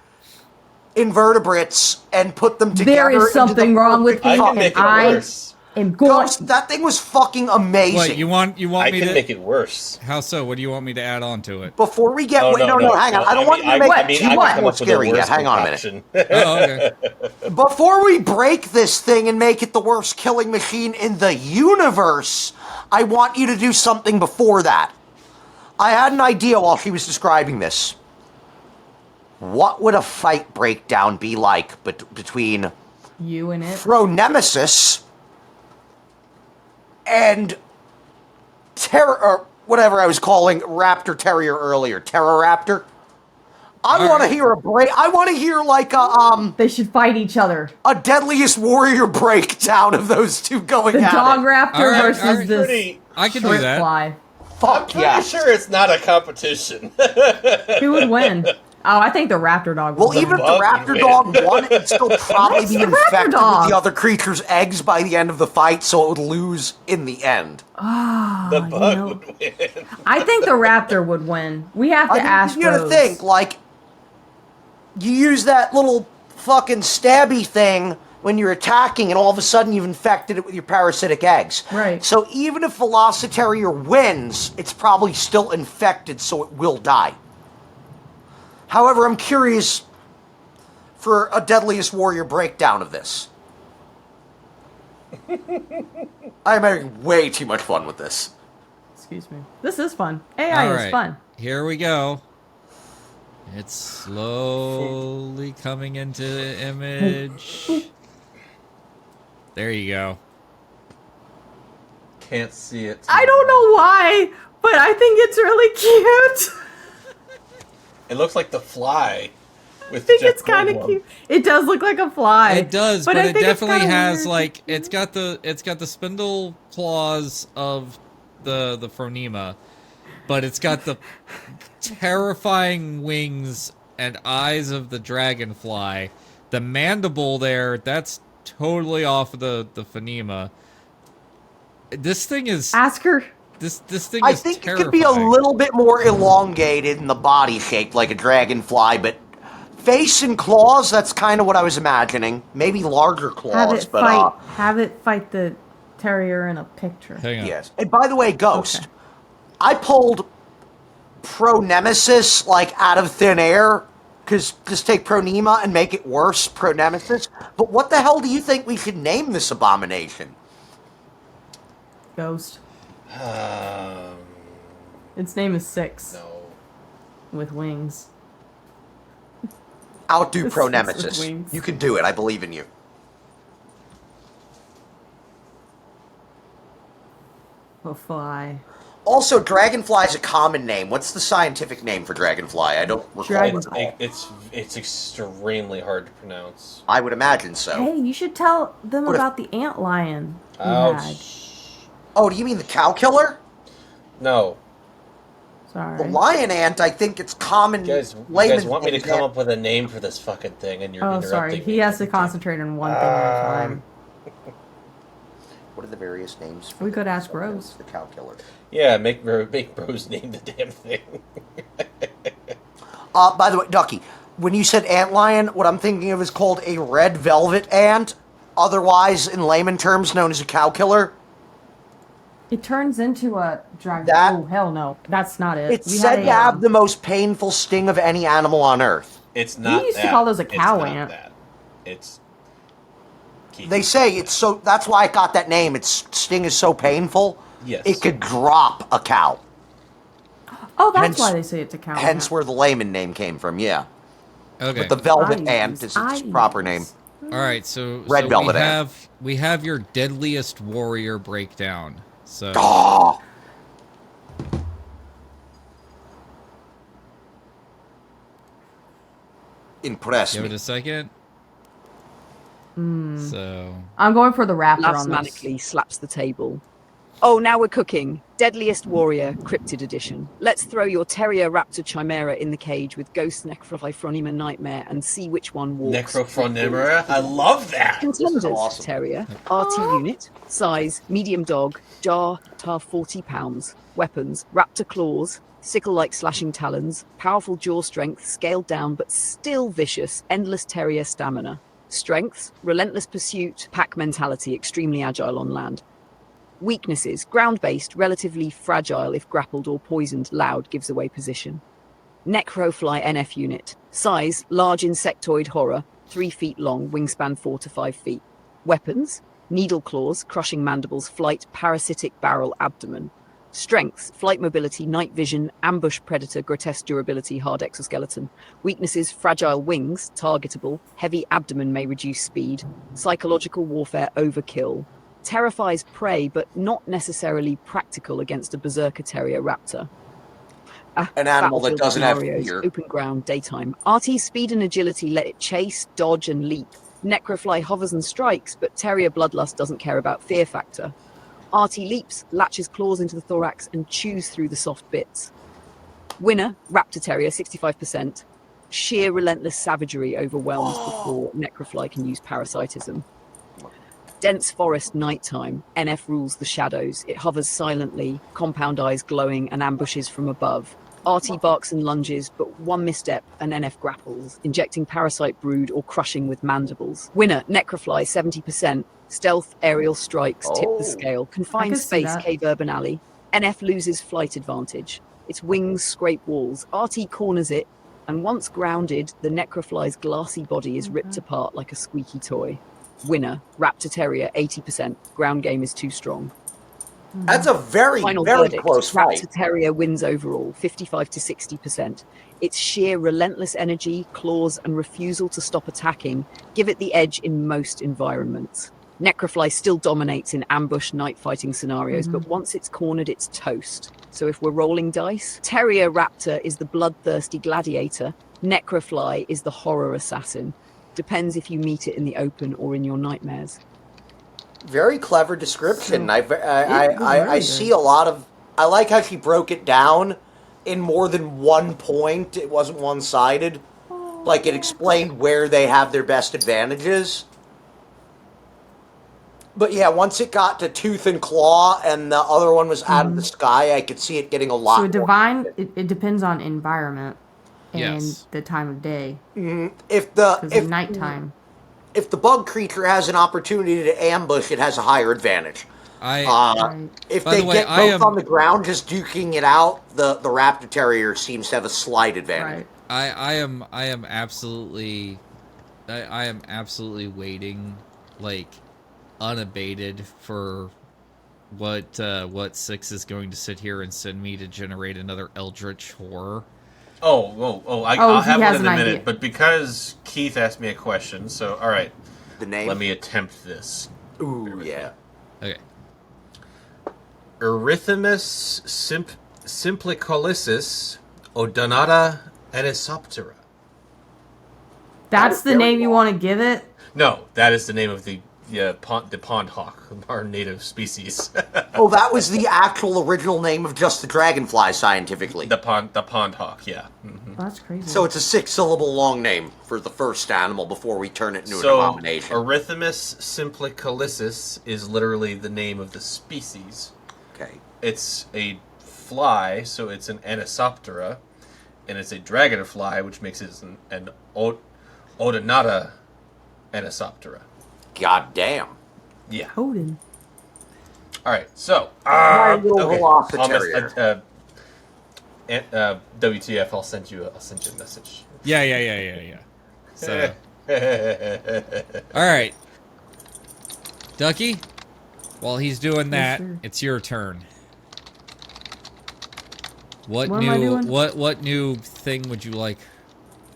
invertebrates and put them together. There is into the something wrong with perfect me, I can and make it I worse. am going... Ghost, that thing was fucking amazing. What you want I me can to make it worse. How so? What do you want me to add on to it? Before we get... Oh, no, hang on. I don't want you to make it too I much can come more up with a scary yet. worse Hang on a minute. concoction. Oh, okay. Before we break this thing and make it the worst killing machine in the universe, I want you to do something before that. I had an idea while she was describing this. What would a fight breakdown be like between You and it. Pro-Nemesis and or whatever I was calling Raptor Terrier earlier, Terroraptor? I want to hear a break. I want to hear like They should fight each other. a Deadliest Warrior breakdown of those two going The at dog it. raptor All right, versus all right. this I can do shrimp that. fly. Fuck Pretty yes. sure it's not a competition. Who would win? Oh, I think the raptor dog would Well, win. even if the Bug raptor win. dog won, it'd still probably What's be the raptor infected dog? with the other creature's eggs by the end of the fight, so it would lose in the end. The bug know. would win. I think the raptor would win. We have to ask you gotta Rose. think, like, you use that little fucking stabby thing when you're attacking, and all of a sudden you've infected it with your parasitic eggs. Right. So even if Velocitarier wins, it's probably still infected, so it will die. However, I'm curious for a Deadliest Warrior breakdown of this. I'm having way too much fun with this. Excuse me. This is fun. AI All is right. fun. Here we go. It's slowly coming into the image. There you go. Can't see it. I don't know why, but I think it's really cute. It looks like the fly. I think it's kind of cute. It does look like a fly. It does, but I it think it's definitely kinda has weird. like it's got the spindle claws of the phronema, but it's got the terrifying wings and eyes of the dragonfly. The mandible there, that's totally off of the phonema. This thing is Ask her. this thing I is think terrifying. it could be a little bit more elongated in the body shape like a dragonfly, but face and claws, that's kind of what I was imagining. Maybe larger claws, but Have it fight the terrier in a picture. Hang on. yes. And by the way, Ghost, Okay. I pulled Pro-Nemesis like out of thin air, because just take Pronema and make it worse, Pro-Nemesis. But what the hell do you think we should name this abomination? Ghost. Um, Its name is Six no. with wings. Outdo It's Pro-Nemesis. with wings. You can do it. I believe in you. A fly. Also, dragonfly is a common name. What's the scientific name for dragonfly? I don't recall. Dragonfly. It's extremely hard to pronounce. I would imagine so. Hey, you should tell them What if- about the ant lion you had. Ouch. Oh, do you mean the cow killer? No. Sorry. The lion ant, I think it's common. You guys layman's want me to name. come up with a name for this fucking thing, and you're Oh, interrupting sorry. me. He has to concentrate on one thing at a time. What are the various names? For We could ask Rose. the cow killer. Yeah, make Bros name the damn thing. By the way, Ducky, when you said antlion, what I'm thinking of is called a red velvet ant, otherwise, in layman terms, known as a cow killer. It turns into a dragon. That- Oh, hell no. That's not it. It's We said had to a, have the most painful sting of any animal on Earth. It's not used to that. call those a It's cow not ant. that. It's... They say it's so. That's why it got that name. Its sting is so painful. Yes. It could drop a cow. Oh, that's why they say it's a cow. Hence where the layman name came from, yeah. Okay. But the velvet ant is its proper name. All right, so Red velvet ant. We have your deadliest warrior breakdown. So Oh! Impress give me. it a second. So I'm going for the raptor Laughs on this. manically, slaps the table. Oh, now we're cooking. Deadliest Warrior, Cryptid Edition. Let's throw your Terrier Raptor Chimera in the cage with Ghost Necrophrynema Nightmare and see which one walks. Necrophrynema? I love that! Contenders, awesome. Terrier, RT unit, size, medium dog, jar, tar 40 pounds. Weapons, raptor claws, sickle-like slashing talons, powerful jaw strength, scaled down but still vicious, endless terrier stamina. Strengths, relentless pursuit, pack mentality, extremely agile on land. Weaknesses, ground-based, relatively fragile if grappled or poisoned, loud, gives away position. Necrofly NF unit, size, large insectoid horror, 3 feet long, wingspan 4 to 5 feet. Weapons, needle claws, crushing mandibles, flight, parasitic barrel, abdomen. Strengths, flight mobility, night vision, ambush predator, grotesque durability, hard exoskeleton. Weaknesses, fragile wings, targetable, heavy abdomen may reduce speed. Psychological warfare, overkill. Terrifies prey, but not necessarily practical against a berserker terrier raptor. An animal that Battlefield doesn't have scenarios, fear. open ground, daytime. RT speed and agility let it chase, dodge, and leap. Necrofly hovers and strikes, but terrier bloodlust doesn't care about fear factor. RT leaps, latches claws into the thorax, and chews through the soft bits. Winner, Raptor Terrier, 65%. Sheer relentless savagery overwhelms before Necrofly can use parasitism. Dense forest nighttime. NF rules the shadows. It hovers silently, compound eyes glowing, and ambushes from above. RT barks and lunges, but one misstep and NF grapples, injecting parasite brood or crushing with mandibles. Winner, Necrofly, 70%. Stealth, aerial strikes, tip the scale. Confined space, cave urban alley. NF loses flight advantage. Its wings scrape walls. RT corners it, and once grounded, the Necrofly's glassy body is ripped apart like a squeaky toy. Winner, Raptor Terrier, 80%. Ground game is too strong. That's a very, Final very verdict, close fight. Raptor Terrier wins overall, 55 to 60%. Its sheer relentless energy, claws, and refusal to stop attacking give it the edge in most environments. Necrofly still dominates in ambush night fighting scenarios, but once it's cornered, it's toast. So if we're rolling dice, Terrier Raptor is the bloodthirsty gladiator, Necrofly is the horror assassin. Depends if you meet it in the open or in your nightmares. Very clever description. So, I see a lot of... I like how she broke it down in more than one point. It wasn't one-sided. Like, it explained where they have their best advantages. But yeah, once it got to Tooth and Claw and the other one was out of the sky, I could see it getting a lot So divine, it depends on environment and Yes. the time of day. If Nighttime. If the bug creature has an opportunity to ambush, it has a higher advantage. Right. If By they the way, get I both am- on the ground, just duking it out, the Raptor Terrier seems to have a slight advantage. Right. I am absolutely waiting, like, unabated for what Six is going to sit here and send me to generate another Eldritch horror. I'll have he one has in a an minute. idea. But because Keith asked me a question, so all right, The name? let me attempt this. Ooh, yeah. Okay. Erythemus simplicolysis odonata anisoptera. That's the name you want to give it? No, that is the name of the pond hawk, our native species. Oh, that was the actual original name of just the dragonfly scientifically. the pond hawk, yeah. Oh, that's crazy. So it's a 6-syllable long name for the first animal before we turn it into an So abomination. Erythemus simplicolysis is literally the name of the species. Okay. It's a fly, so it's an anisoptera, and it's a dragonfly, which makes it an odonata anisoptera. God damn. Yeah. Odin. All right. So, My little okay. velocitarier. WTF? I'll send you a message. Yeah. So, all right, Ducky. While he's doing that, sir. it's your turn. What am I new doing? what new thing would you like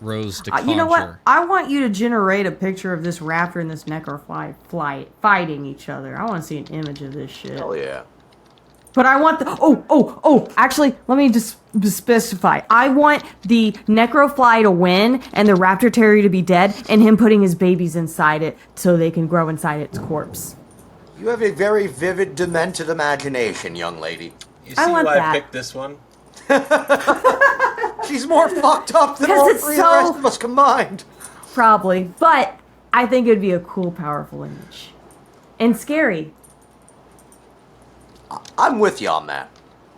Rose to conjure? You know what? I want you to generate a picture of this raptor and this necrofly fighting each other. I want to see an image of this shit. Hell yeah. But I want actually, let me just specify. I want the necrofly to win and the raptor terrier to be dead and him putting his babies inside it so they can grow inside its corpse. You have a very vivid, demented imagination, young lady. You see why I picked this one? She's more fucked up than all three of the rest of us combined. Probably. But I think it would be a cool, powerful image. And scary. I'm with you on that.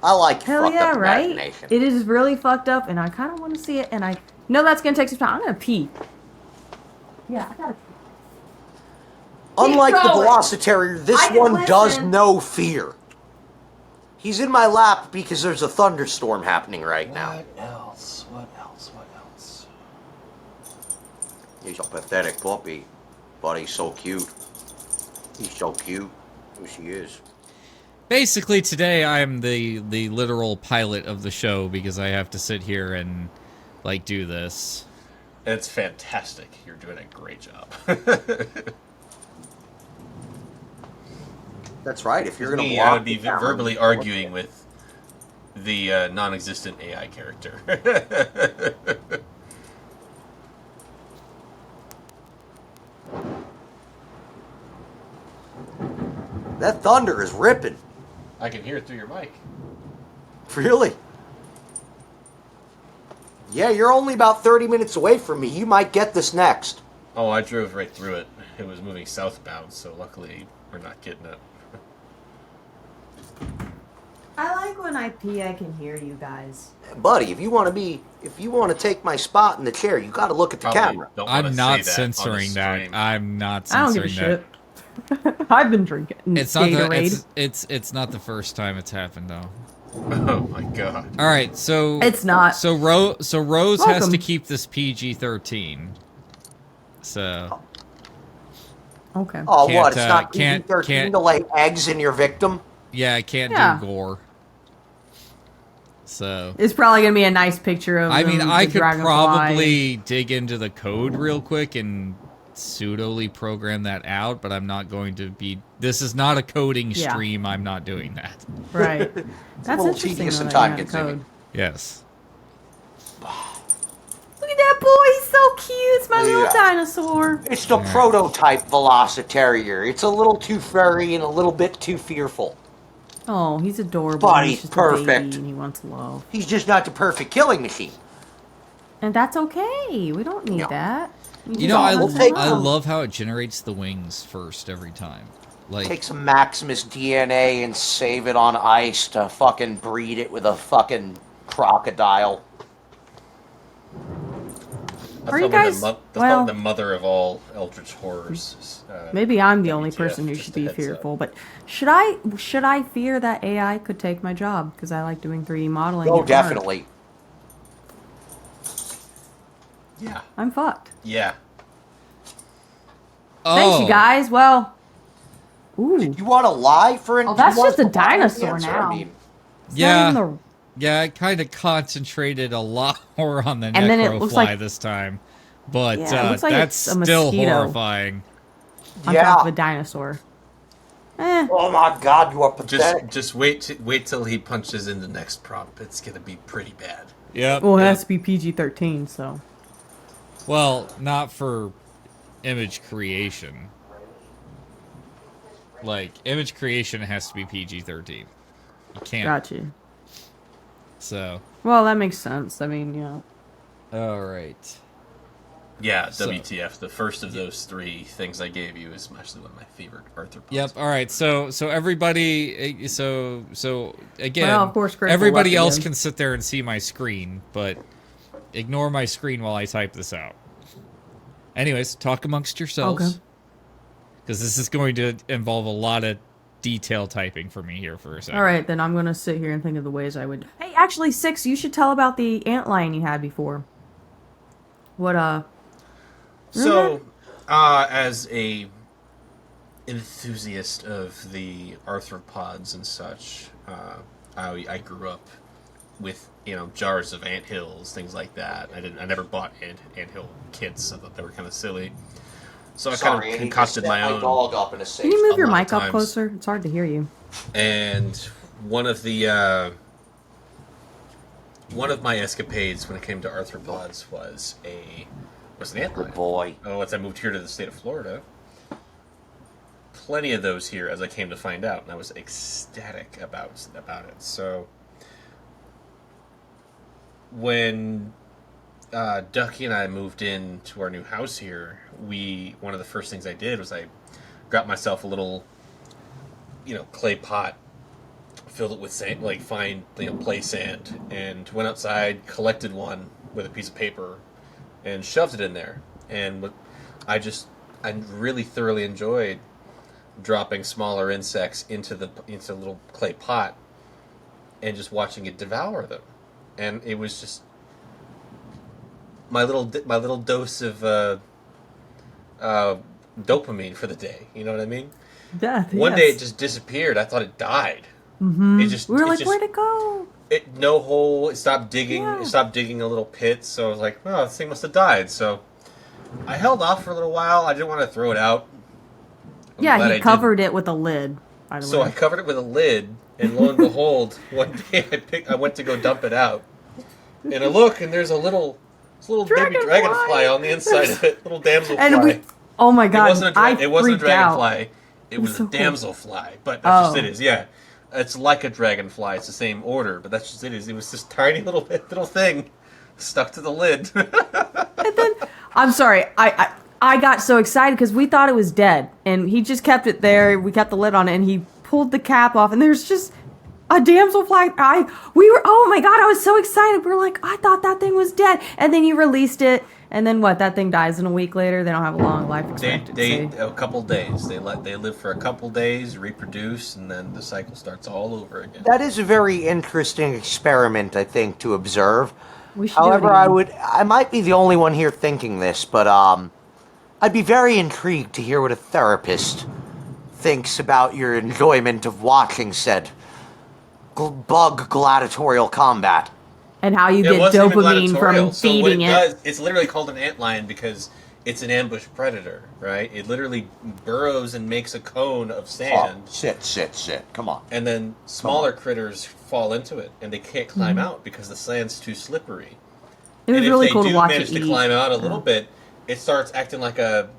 I like Hell fucked yeah, up right? imagination. It is really fucked up, and I kind of want to see it, and I know that's going to take some time. I'm going to pee. Yeah, I got to pee. Unlike the Velocitarier, this one does no fear. He's in my lap because there's a thunderstorm happening right now. What else? What else? He's a pathetic puppy, but he's so cute. He's so cute. Who she is. Basically, today I'm the literal pilot of the show because I have to sit here and like do this. It's fantastic. You're doing a great job. That's right. If you're going to I would be verbally arguing with the non-existent AI character. That thunder is ripping. I can hear it through your mic. Really? Yeah, you're only about 30 minutes away from me. You might get this next. Oh, I drove right through it. It was moving southbound, so luckily we're not getting it. I like when I pee, I can hear you guys. Buddy, if you want to take my spot in the chair, you got to look at the camera. I'm not censoring that. I'm not censoring that. I don't give a shit. I've been drinking. It's not it's not the first time it's happened though. Oh my god! All right, so it's not. So Rose has to keep this PG-13. So. Okay. Oh, what? It's not PG-13 to lay eggs in your victim? Yeah, I can't do gore. So it's probably gonna be a nice picture of. I mean, I could dragonfly. probably dig into the code real quick and pseudoly program that out, but I'm not going to be. This is not a coding stream. I'm not doing that. Right. That's interesting. And time-consuming. Yes. Look at that boy. He's so cute. It's my little dinosaur. It's the prototype Velocitarier. It's a little too furry and a little bit too fearful. Oh, he's adorable. But he's just perfect. And he wants love. He's just not the perfect killing machine. And that's okay. We don't need that. You know, I love how it generates the wings first every time. Like, take some Maximus DNA and save it on ice to fucking breed it with a fucking crocodile. Are you guys? Well, the mother of all eldritch horrors. Maybe I'm the only person who should be fearful, but should I fear that AI could take my job because I like doing 3D modeling? Oh, definitely. Yeah. I'm fucked. Yeah. Oh. Thanks, you guys. Well, ooh. You want to lie for an? Oh, that's just a dinosaur now. I mean, yeah. I kind of concentrated a lot more on the necrofly this time, but that's still horrifying. On top of a dinosaur. Oh my god, you are pathetic. Just wait till he punches in the next prompt. It's gonna be pretty bad. Yep. Well, it has to be PG-13, so. Well, not for image creation. Like, image creation has to be PG-13. You can't. Gotcha. So. Well, that makes sense. I mean, All right. Yeah, WTF. The first of those three things I gave you is actually one of my favorite arthropods. Yep. All right. So everybody. So again, well, of course, everybody else can sit there and see my screen, but ignore my screen while I type this out. Anyways, talk amongst yourselves. Okay. Because this is going to involve a lot of detail typing for me here for a second. All right, then I'm going to sit here and think of the ways I would... Hey, actually, Six, you should tell about the antlion you had before. What, So, as a enthusiast of the arthropods and such, I grew up with jars of anthills, things like that. I never bought anthill kits. I thought they were kind of silly. So I kind of concocted my own. Dog up in a safe. Can you move your mic up times. closer? It's hard to hear you. And one of my escapades when it came to arthropods was an antlion. Good boy. Oh, once I moved here to the state of Florida, plenty of those here, as I came to find out, and I was ecstatic about it. So when Ducky and I moved into our new house here, one of the first things I did was I got myself a little, clay pot, filled it with sand, like fine, play sand, and went outside, collected one with a piece of paper, and shoved it in there. And I really thoroughly enjoyed dropping smaller insects into the little clay pot, and just watching it devour them. And it was just my little dose of dopamine for the day. You know what I mean? Death. One day it just disappeared. I thought it died. Mm-hmm. We were like, where'd it go? No hole. It stopped digging. Yeah. It stopped digging a little pit. So I was like, oh, this thing must have died. So I held off for a little while. I didn't want to throw it out. Yeah, he covered it with a lid. By the way. So I covered it with a lid, and lo and behold, one day I went to go dump it out, and I look, and there's a little baby dragonfly on the inside of it, little damselfly. And oh my god, it wasn't a dragonfly. Out. It was so a damselfly, but that's just it is. Yeah, it's like a dragonfly. It's the same order, but that's just it is. It was this tiny little thing stuck to the lid. And then I'm sorry, I got so excited because we thought it was dead, and he just kept it there. We kept the lid on it, and he pulled the cap off, and there's just a damselfly. Oh my god, I was so excited. We were like, I thought that thing was dead, and then you released it, and then what? That thing dies in a week later. They don't have a long life expectancy. A couple days. They live for a couple days, reproduce, and then the cycle starts all over again. That is a very interesting experiment, I think, to observe. We should However, do it again. I might be the only one here thinking this, but I'd be very intrigued to hear what a therapist thinks about your enjoyment of watching said bug gladiatorial combat. And how you get dopamine from feeding it. It's literally called an antlion because it's an ambush predator, right? It literally burrows and makes a cone of sand. Oh, sit. Come on. And then smaller critters fall into it, and they can't climb out because the sand's too slippery. It was really cool to watch it if they do manage to climb out a little bit, it starts acting like a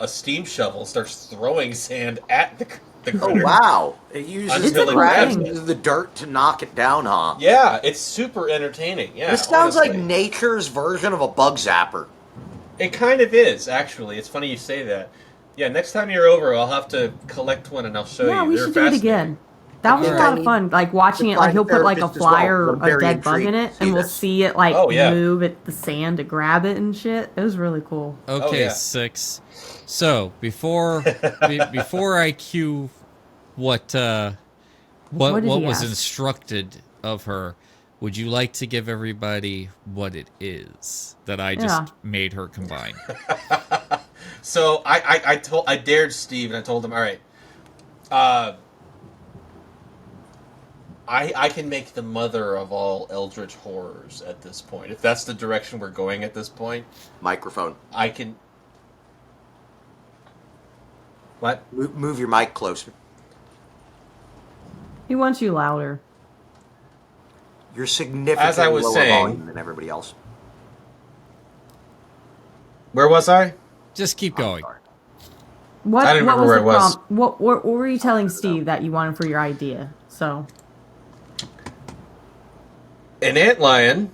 steam shovel, starts throwing sand at the critter. Oh, wow. It uses the dirt to knock it down, huh? Yeah, it's super entertaining. Yeah, this sounds like nature's version of a bug zapper. It kind of is, actually. It's funny you say that. Yeah, next time you're over, I'll have to collect one and I'll show you. Yeah, we should do it again. That was a lot of fun. Like watching it, like he'll put like a flyer or a dead bug in it, and we'll see it like move at the sand to grab it and shit. It was really cool. Okay, 6. So before I cue what was instructed of her, would you like to give everybody what it is that I just made her combine? So I dared Steve, and I told him, all right, I can make the mother of all eldritch horrors at this point. If that's the direction we're going at this point. Microphone. I can... What? Move your mic closer. He wants you louder. You're significantly lower volume than everybody else. Where was I? Just keep going. What, I didn't remember where I was. What were you telling Steve that you wanted for your idea? So... An antlion,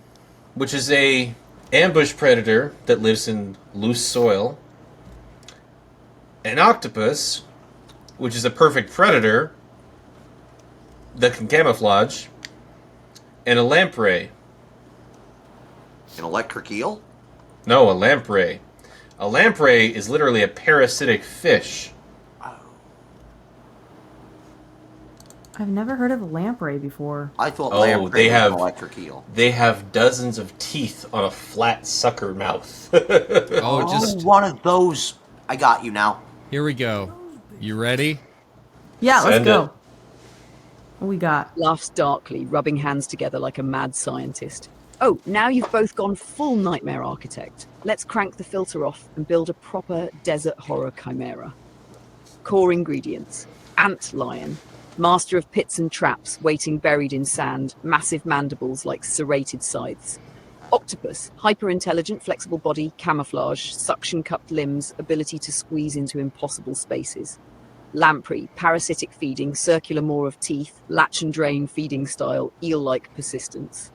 which is a ambush predator that lives in loose soil. An octopus, which is a perfect predator that can camouflage. And a lamprey. An electric eel? No, a lamprey. A lamprey is literally a parasitic fish. I've never heard of a lamprey before. I thought lamprey was an electric eel. They have dozens of teeth on a flat sucker mouth. Just one of those. I got you now. Here we go. You ready? Yeah, let's go. What we got? Laughs darkly, rubbing hands together like a mad scientist. Oh, now you've both gone full nightmare architect. Let's crank the filter off and build a proper desert horror chimera. Core ingredients. Ant lion. Master of pits and traps, waiting buried in sand, massive mandibles like serrated scythes. Octopus, hyper-intelligent, flexible body, camouflage, suction-cupped limbs, ability to squeeze into impossible spaces. Lamprey, parasitic feeding, circular maw of teeth, latch and drain feeding style, eel-like persistence.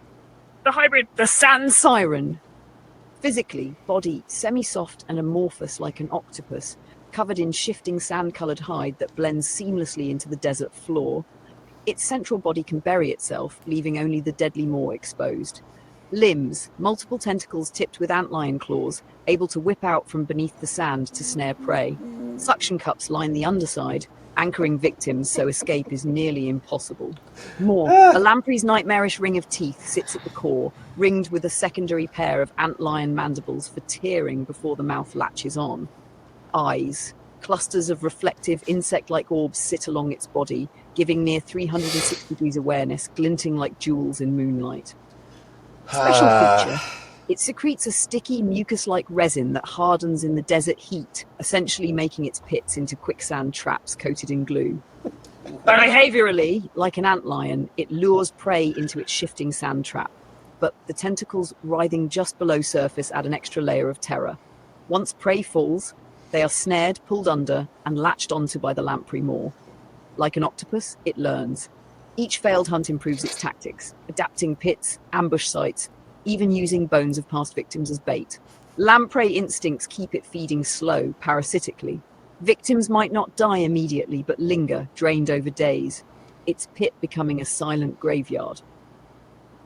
The hybrid, the sand siren. Physically, body semi-soft and amorphous like an octopus, covered in shifting sand-coloured hide that blends seamlessly into the desert floor. Its central body can bury itself, leaving only the deadly maw exposed. Limbs, multiple tentacles tipped with antlion claws, able to whip out from beneath the sand to snare prey. Suction cups line the underside, anchoring victims so escape is nearly impossible. More, a lamprey's nightmarish ring of teeth sits at the core, ringed with a secondary pair of antlion mandibles for tearing before the mouth latches on. Eyes, clusters of reflective insect-like orbs sit along its body, giving near 360 degrees awareness, glinting like jewels in moonlight. Special feature, it secretes a sticky mucus-like resin that hardens in the desert heat, essentially making its pits into quicksand traps coated in glue. Behaviorally, like an antlion, it lures prey into its shifting sand trap, but the tentacles writhing just below surface add an extra layer of terror. Once prey falls, they are snared, pulled under, and latched onto by the lamprey maw. Like an octopus, it learns. Each failed hunt improves its tactics, adapting pits, ambush sites, even using bones of past victims as bait. Lamprey instincts keep it feeding slow, parasitically. Victims might not die immediately, but linger, drained over days. Its pit becoming a silent graveyard.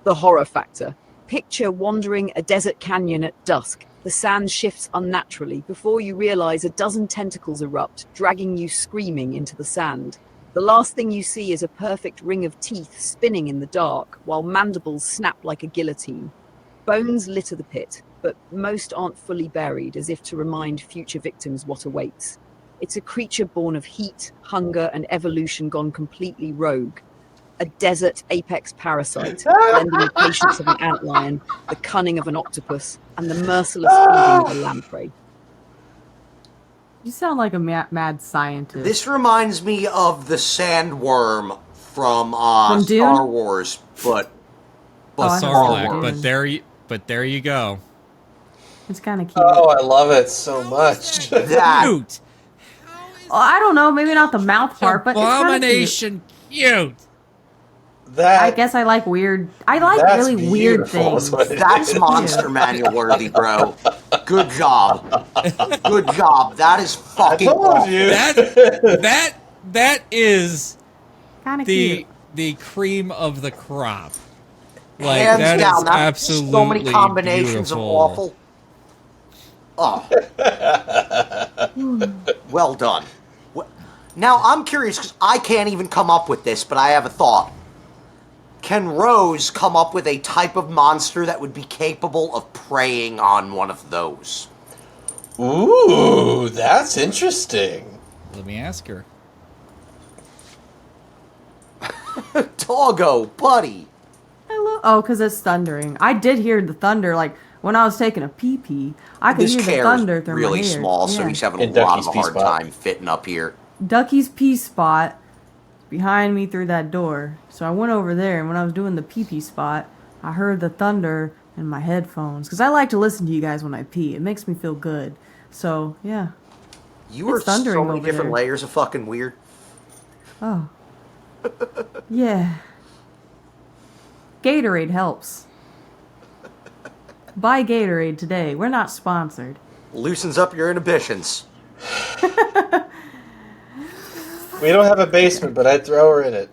The horror factor. Picture wandering a desert canyon at dusk. The sand shifts unnaturally before you realize a dozen tentacles erupt, dragging you screaming into the sand. The last thing you see is a perfect ring of teeth spinning in the dark, while mandibles snap like a guillotine. Bones litter the pit, but most aren't fully buried, as if to remind future victims what awaits. It's a creature born of heat, hunger, and evolution gone completely rogue. A desert apex parasite, blending the patience of an antlion, the cunning of an octopus, and the merciless feeding of a lamprey. You sound like a mad scientist. This reminds me of the sandworm from Dune? Star Wars, but Sarlacc, but there you go. It's kind of cute. Oh, I love it so much. that Cute. Oh, I don't know, maybe not the mouth part, but it's kind of cute. Abomination cute. I guess I like weird. I like really weird things. That's monster manual worthy, bro. Good job. Good job. That is fucking awesome. That is Kind of cute. the cream of the crop. Like Hands that down, is that's absolutely so many combinations beautiful. of awful. Oh. Well done. Now, I'm curious, because I can't even come up with this, but I have a thought. Can Rose come up with a type of monster that would be capable of preying on one of those? Ooh, that's interesting. Let me ask her. Doggo, buddy. Hello. Oh, because it's thundering. I did hear the thunder, like, when I was taking a pee-pee. I could This hear the chair thunder is through really my hair. small, so Yeah. he's having And a lot of Ducky's a hard P-spot. time fitting up here. Ducky's pee spot behind me through that door. So I went over there, and when I was doing the pee-pee spot, I heard the thunder in my headphones. Because I like to listen to you guys when I pee. It makes me feel good. So, yeah. You are It's thundering so many over different there. layers of fucking weird. Oh. Yeah. Gatorade helps. Buy Gatorade today. We're not sponsored. Loosens up your inhibitions. We don't have a basement, but I'd throw her in it.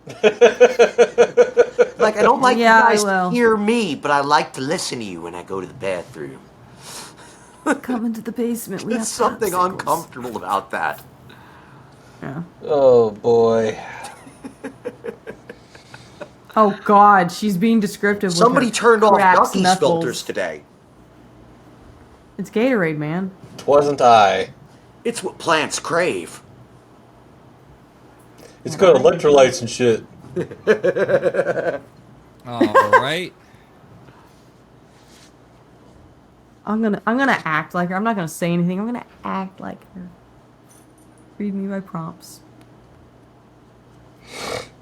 Like, I don't like Yeah, I you guys will. to hear me, but I like to listen to you when I go to the bathroom. Come into the basement. We There's have something popsicles. uncomfortable about that. Yeah. Oh, boy. Oh God, she's being descriptive. Somebody with her turned off cracked Ducky's knuckles. filters today. It's Gatorade, man. Twasn't I. It's what plants crave. It's got electrolytes and shit. All right. I'm gonna act like her. I'm not gonna say anything. I'm gonna act like her. Read me my prompts.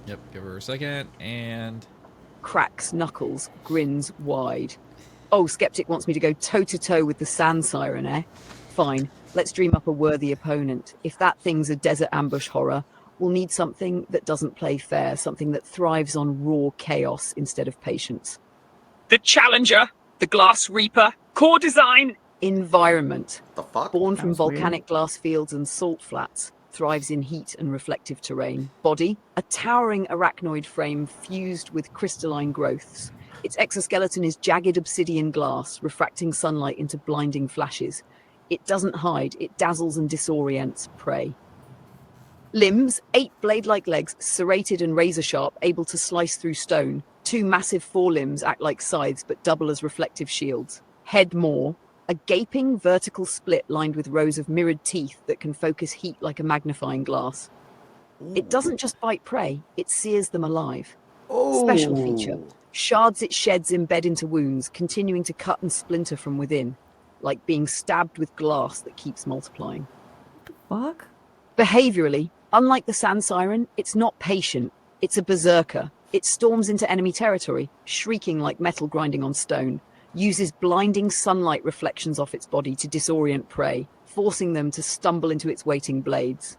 Yep, give her a second, and... Cracks knuckles, grins wide. Oh, Skeptic wants me to go toe-to-toe with the sand siren, eh? Fine, let's dream up a worthy opponent. If that thing's a desert ambush horror, we'll need something that doesn't play fair, something that thrives on raw chaos instead of patience. The Challenger, the Glass Reaper, core design. Environment. The fuck? Born from That's volcanic weird. glass fields and salt flats, thrives in heat and reflective terrain. Body, a towering arachnoid frame fused with crystalline growths. Its exoskeleton is jagged obsidian glass, refracting sunlight into blinding flashes. It doesn't hide, it dazzles and disorients prey. Limbs, 8 blade-like legs, serrated and razor-sharp, able to slice through stone. 2 massive forelimbs act like scythes, but double as reflective shields. Head more, a gaping vertical split lined with rows of mirrored teeth that can focus heat like a magnifying glass. It doesn't just bite prey, it sears them alive. Special feature. Shards it sheds embed into wounds, continuing to cut and splinter from within, like being stabbed with glass that keeps multiplying. Fuck? Behaviorally, unlike the sand siren, it's not patient. It's a berserker. It storms into enemy territory, shrieking like metal grinding on stone, uses blinding sunlight reflections off its body to disorient prey, forcing them to stumble into its waiting blades.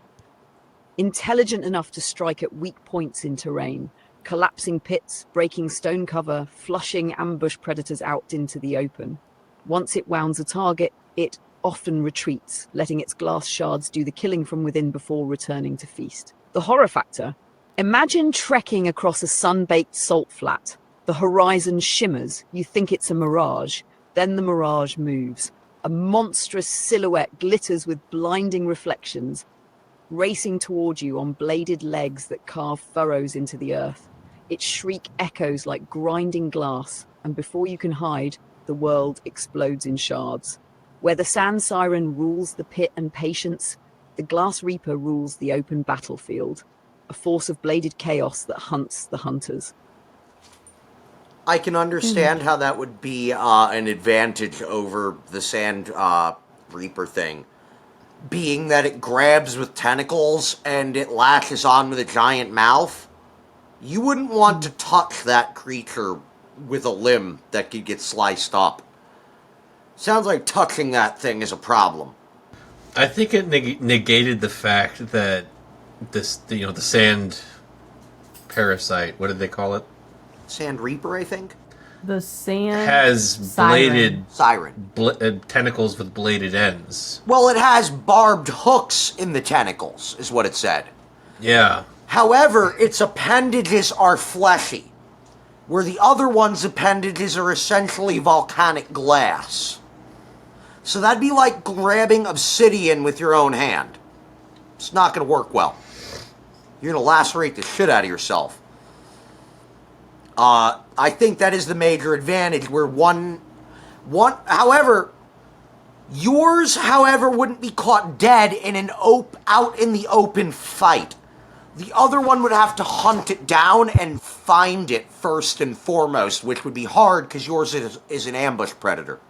Intelligent enough to strike at weak points in terrain, collapsing pits, breaking stone cover, flushing ambush predators out into the open. Once it wounds a target, it often retreats, letting its glass shards do the killing from within before returning to feast. The horror factor. Imagine trekking across a sun-baked salt flat. The horizon shimmers, you think it's a mirage, then the mirage moves. A monstrous silhouette glitters with blinding reflections, racing toward you on bladed legs that carve furrows into the earth. Its shriek echoes like grinding glass, and before you can hide, the world explodes in shards. Where the sand siren rules the pit and patience, the Glass Reaper rules the open battlefield, a force of bladed chaos that hunts the hunters. I can understand how that would be an advantage over the Sand Reaper thing. Being that it grabs with tentacles and it latches on with a giant mouth, you wouldn't want to touch that creature with a limb that could get sliced up. Sounds like touching that thing is a problem. I think it negated the fact that the sand parasite, what did they call it? Sand Reaper, I think? The sand Has bladed Siren. Tentacles with bladed ends. Well, it has barbed hooks in the tentacles, is what it said. Yeah. However, its appendages are fleshy, where the other one's appendages are essentially volcanic glass. So that'd be like grabbing obsidian with your own hand. It's not going to work well. You're going to lacerate the shit out of yourself. I think that is the major advantage, where however, yours, wouldn't be caught dead in out in the open fight. The other one would have to hunt it down and find it first and foremost, which would be hard because yours is an ambush predator.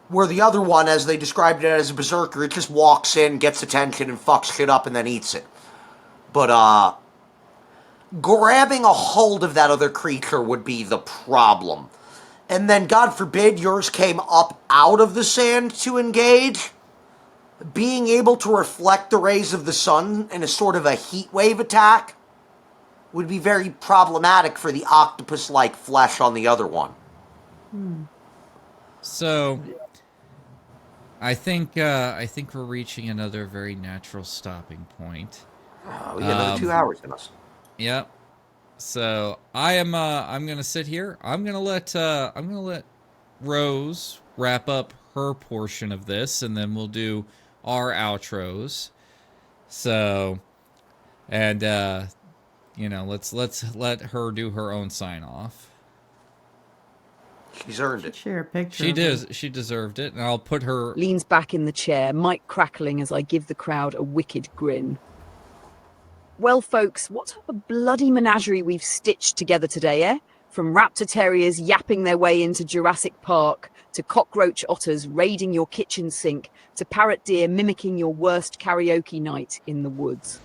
Where the other one, as they described it as a berserker, it just walks in, gets attention, and fucks shit up and then eats it. But, grabbing a hold of that other creature would be the problem. And then, God forbid, yours came up out of the sand to engage. Being able to reflect the rays of the sun in a sort of a heat wave attack would be very problematic for the octopus-like flesh on the other one. So, I think we're reaching another very natural stopping point. We got another 2 hours in us. Yep. So I'm gonna sit here. I'm gonna let Rose wrap up her portion of this, and then we'll do our outros. So, and let's let her do her own sign off. She's earned it. Share a picture. She deserved it, and I'll put her. Leans back in the chair, mic crackling as I give the crowd a wicked grin. Well, folks, what a bloody menagerie we've stitched together today, eh? From raptor terriers yapping their way into Jurassic Park, to cockroach otters raiding your kitchen sink, to parrot deer mimicking your worst karaoke night in the woods.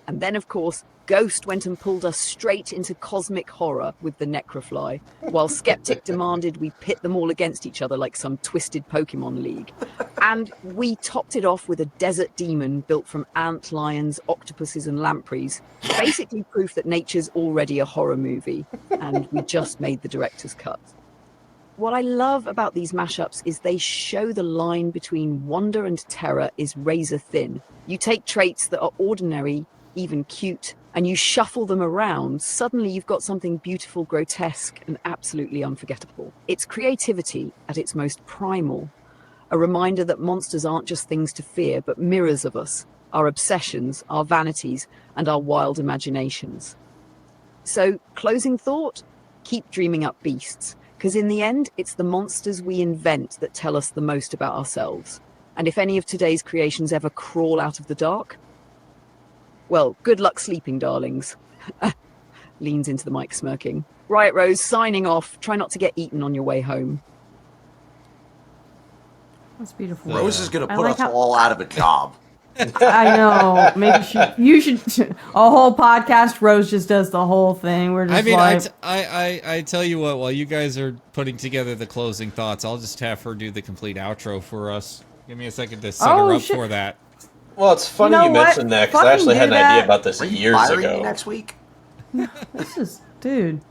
And then, of course, Ghost went and pulled us straight into cosmic horror with the Necrofly, while Skeptic demanded we pit them all against each other like some twisted Pokemon league. And we topped it off with a desert demon built from ant lions, octopuses, and lampreys. Basically proof that nature's already a horror movie, and we just made the director's cut. What I love about these mashups is they show the line between wonder and terror is razor thin. You take traits that are ordinary, even cute, and you shuffle them around, suddenly you've got something beautiful, grotesque, and absolutely unforgettable. It's creativity at its most primal, a reminder that monsters aren't just things to fear, but mirrors of us, our obsessions, our vanities, and our wild imaginations. So, closing thought, keep dreaming up beasts, because in the end, it's the monsters we invent that tell us the most about ourselves. And if any of today's creations ever crawl out of the dark, well, good luck sleeping, darlings. Leans into the mic, smirking. Right, Rose, signing off. Try not to get eaten on your way home. That's beautiful. Rose is going to put us all out of a job. I know. Maybe you should. A whole podcast. Rose just does the whole thing. We're just. I mean, like, I tell you what. While you guys are putting together the closing thoughts, I'll just have her do the complete outro for us. Give me a second to set her up for that. Well, it's funny you mentioned that because I actually had an idea about this years ago. Next week. This is, dude.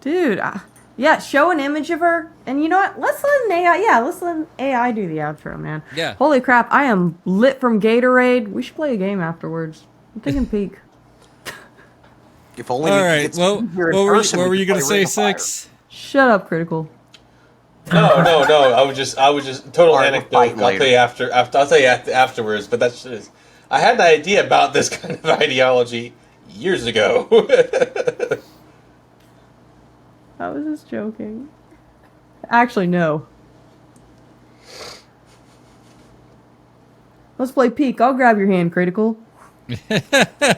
Yeah, show an image of her, and you know what? Let's let an AI. Yeah, let's let an AI do the outro, man. Yeah. Holy crap! I am lit from Gatorade. We should play a game afterwards. I'm thinking peak. If only. All right. Well, what were you gonna say, Six? Shut up, Critical. No. I was just total anecdote. I'll tell you afterwards. But that's just. I had an idea about this kind of ideology years ago. I was just joking. Actually, no. Let's play peek. I'll grab your hand, Critical.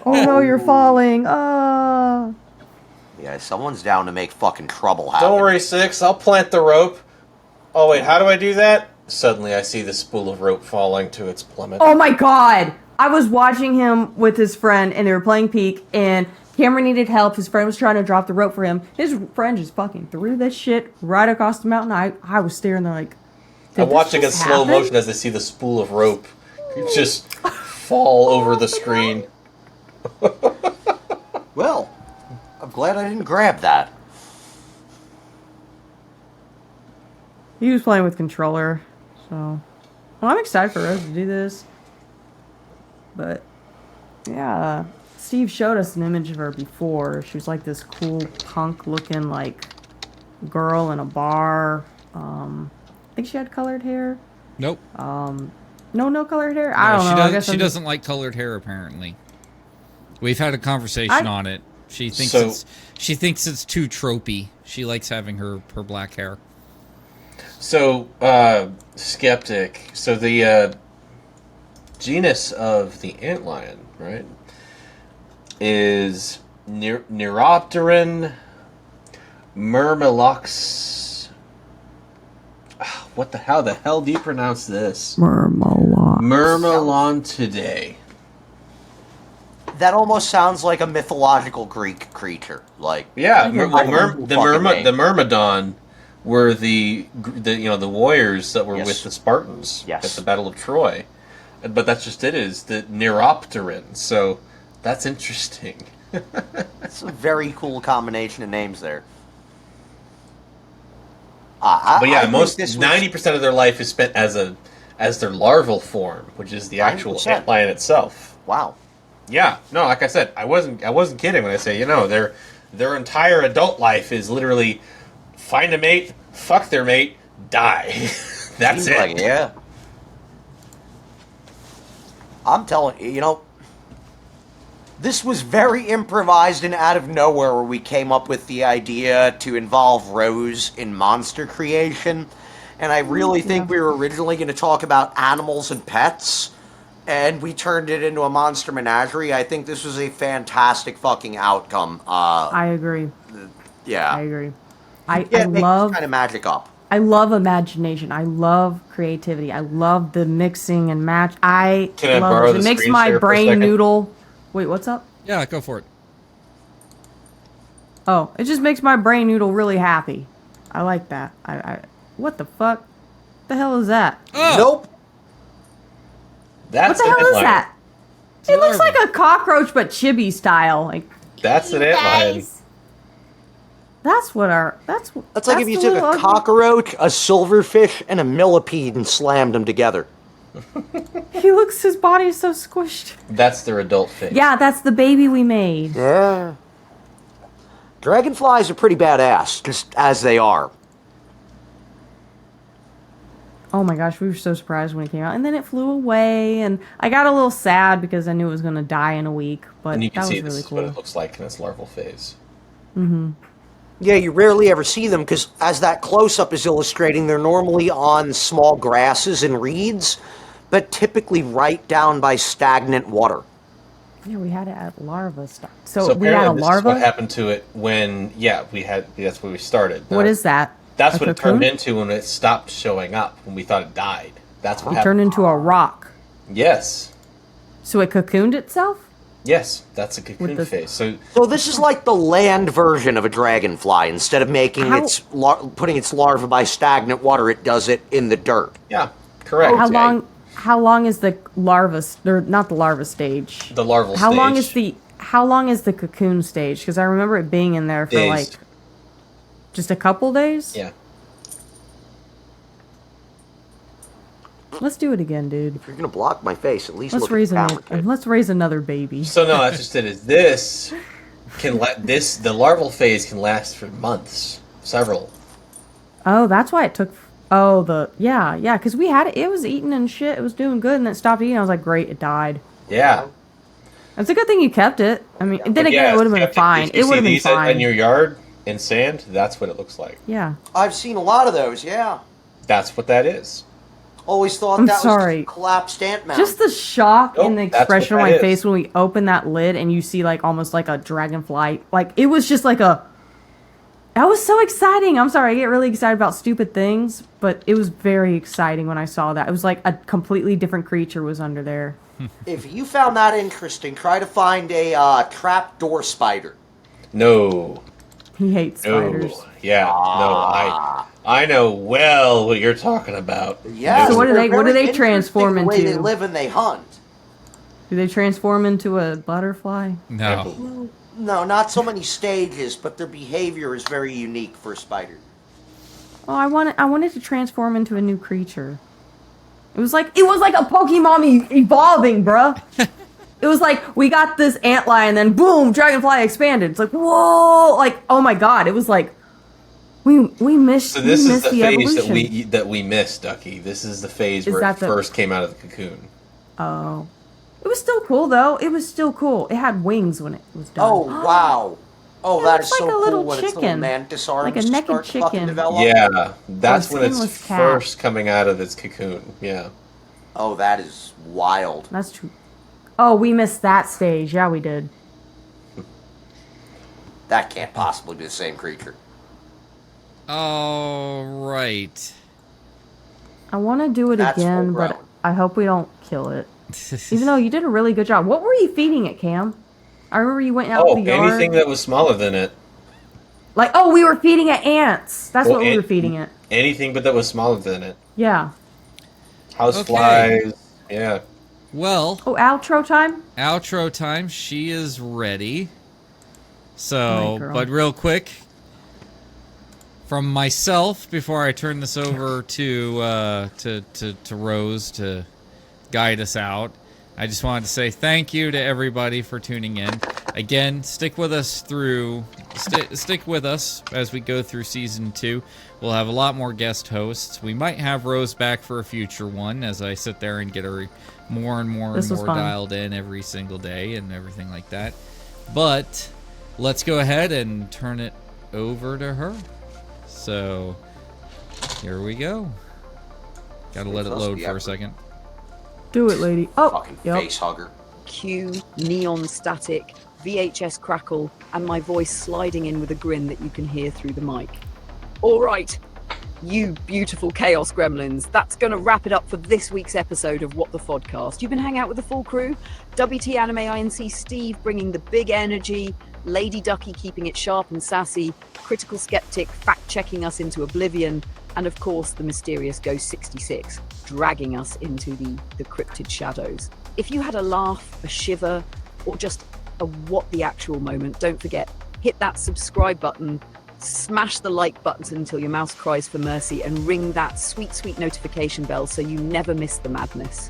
Oh no, you're falling. Yeah, someone's down to make fucking trouble happen. Don't worry, Six. I'll plant the rope. Oh wait, how do I do that? Suddenly I see the spool of rope falling to its plummet. Oh my god! I was watching him with his friend, and they were playing peek, and Cameron needed help. His friend was trying to drop the rope for him. His friend just fucking threw this shit right across the mountain. I was staring there like, I'm watching in slow motion as I see the spool of rope just fall over the screen. Well, I'm glad I didn't grab that. He was playing with controller, so. Well, I'm excited for Rose to do this. But, yeah. Steve showed us an image of her before. She was like this cool punk-looking, like, girl in a bar. I think she had colored hair. Nope. No colored hair? I don't know. She doesn't like colored hair, apparently. We've had a conversation on it. She thinks it's too tropey. She likes having her black hair. So, Skeptic. So the genus of the antlion, right, is Neuropteran myrmelox. How the hell do you pronounce this? Myrmelontidae. That almost sounds like a mythological Greek creature. Like, yeah, the Myrmidon were the warriors that were with the Spartans at the Battle of Troy. But that's just it, is the Neuropteran. So that's interesting. It's a very cool combination of names there. But yeah, 90% of their life is spent as their larval form, which is the actual antlion itself. Wow. Yeah, no, like I said, I wasn't kidding when I say, their entire adult life is literally find a mate, fuck their mate, die. That's it. Like, yeah. I'm telling you, this was very improvised and out of nowhere where we came up with the idea to involve Rose in monster creation. And I really think we were originally going to talk about animals and pets. and we turned it into a monster menagerie. I think this was a fantastic fucking outcome. I agree. Yeah. I agree. I Make love this kind of magic up. I love imagination. I love creativity. I love the mixing and match. I Can I love borrow it. the It makes screen my share for a brain second? noodle. Wait, what's up? Yeah, go for it. Oh, it just makes my brain noodle really happy. I like that. What the fuck? The hell is that? Oh, Nope. That's What the hell is antlion. that? It looks like a cockroach, but chibi style. Like That's an antlion. that's what our that's Like if you the took little a ugly- cockroach, a silverfish, and a millipede and slammed them together. His body is so squished. That's their adult face. Yeah, that's the baby we made. Yeah. Dragonflies are pretty badass, just as they are. Oh my gosh, we were so surprised when it came out, and then it flew away, and I got a little sad because I knew it was gonna die in a week. But And you can that was see this really is what cool. it looks like in its larval phase. Yeah, you rarely ever see them because, as that close-up is illustrating, they're normally on small grasses and reeds, but typically right down by stagnant water. Yeah, we had it at larva stuff. So we apparently had a this is larva. what happened to it when, that's where we started. What is that? That's A what it cocoon? turned into when it stopped showing up, when we thought it died. That's what It happened. turned into a rock. Yes. So it cocooned itself? Yes, that's a cocoon With the- phase. So So this is like the land version of a dragonfly. Instead of making How- putting its larva by stagnant water, it does it in the dirt. yeah, correct. How long is the larva or not the larva stage? The larval How long stage. is the cocoon stage? Because I remember it being in there for Days. like just a couple days. Yeah. Let's do it again, dude. If you're gonna block my face, at least Let's look raise at the camera, kid. let's raise another baby. So no, that's just it. Is this the larval phase can last for months, several. Oh, that's why it took. Oh, yeah, because we had it. It was eating and shit. It was doing good, and then it stopped eating. I was like, great, it died. Yeah. It's a good thing you kept it. I mean, then But again, yeah, it would have been if fine. you It would have see been these fine. in your yard in sand, that's what it looks like. Yeah. I've seen a lot of those. Yeah. That's what that is. Always thought I'm that sorry. was collapsed ant mound. Just the shock Nope, in the that's what expression on that my is. face when we open that lid and you see like almost like a dragonfly. Like it was just like a. That was so exciting. I'm sorry, I get really excited about stupid things, but it was very exciting when I saw that. It was like a completely different creature was under there. If you found that interesting, try to find a trapdoor spider. No. He hates No. spiders. Yeah. No. I know well what you're talking about. Yeah. So what do they're they very transform interesting the way into? they live and they hunt. Do they transform into a butterfly? no. No, not so many stages, but their behavior is very unique for a spider. Oh, I wanted to transform into a new creature. It was like a Pokemon evolving, bruh. It was like we got this antlion, and then boom, dragonfly expanded. It's like whoa, like oh my god! It was like we missed. So this we is missed the phase evolution. that we missed, Ducky. This is the phase Is where that it the- first came out of the cocoon. Oh, it was still cool though. It was still cool. It had wings when it was done. Oh wow! Oh, It that looks is like so a cool little when its little chicken. mantis arms Like a naked start fucking chicken. develop. Yeah, that's Or a when it's skinless cat. first coming out of its cocoon. Yeah. Oh, that is wild. That's true. Oh, we missed that stage. Yeah, we did. That can't possibly be the same creature. All right. I want to do it That's again, full but grown. I hope we don't kill it. Even though you did a really good job. What were you feeding it, Cam? I remember you went out Oh, to the yard. anything that was smaller than it. Like, oh, we were feeding it ants. That's Well, what we were ant- feeding it. Anything but that was smaller than it. Yeah. Houseflies. Yeah. Well, Oh, outro time? outro time. She is ready. My So, girl. but real quick, from myself, before I turn this over to Rose to guide us out, I just wanted to say thank you to everybody for tuning in. Again, stick with us stick with us as we go through season 2. We'll have a lot more guest hosts. We might have Rose back for a future one as I sit there and get her more and more This and was more fun. dialed in every single day and everything like that. But let's go ahead and turn it over to her. So here we go. Gotta let it load for a second. Do it, lady. Oh, Fucking yep. face hugger. Cue neon static, VHS crackle, and my voice sliding in with a grin that you can hear through the mic. All right, you beautiful chaos gremlins, that's going to wrap it up for this week's episode of What the Fodcast. You've been hanging out with the full crew. WTAnimeINC Steve bringing the big energy, Ladyducky keeping it sharp and sassy, KriticalSkeptic fact-checking us into oblivion, and of course the mysterious Ghost 66 dragging us into the cryptid shadows. If you had a laugh, a shiver, or just a what the actual moment, don't forget, hit that subscribe button, smash the like button until your mouse cries for mercy, and ring that sweet, sweet notification bell so you never miss the madness.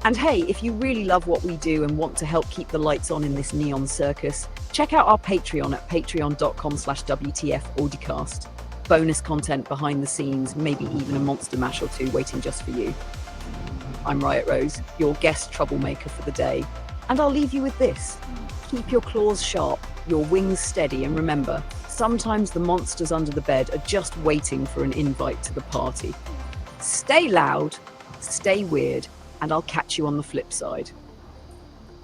And hey, if you really love what we do and want to help keep the lights on in this neon circus, check out our Patreon at patreon.com/WTFAudicast. Bonus content behind the scenes, maybe even a monster mash or two waiting just for you. I'm Riot Rose, your guest troublemaker for the day, and I'll leave you with this. Keep your claws sharp, your wings steady, and remember, sometimes the monsters under the bed are just waiting for an invite to the party. Stay loud, stay weird, and I'll catch you on the flip side.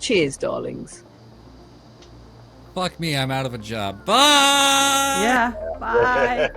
Cheers, darlings. Fuck me, I'm out of a job. Bye! Yeah, bye.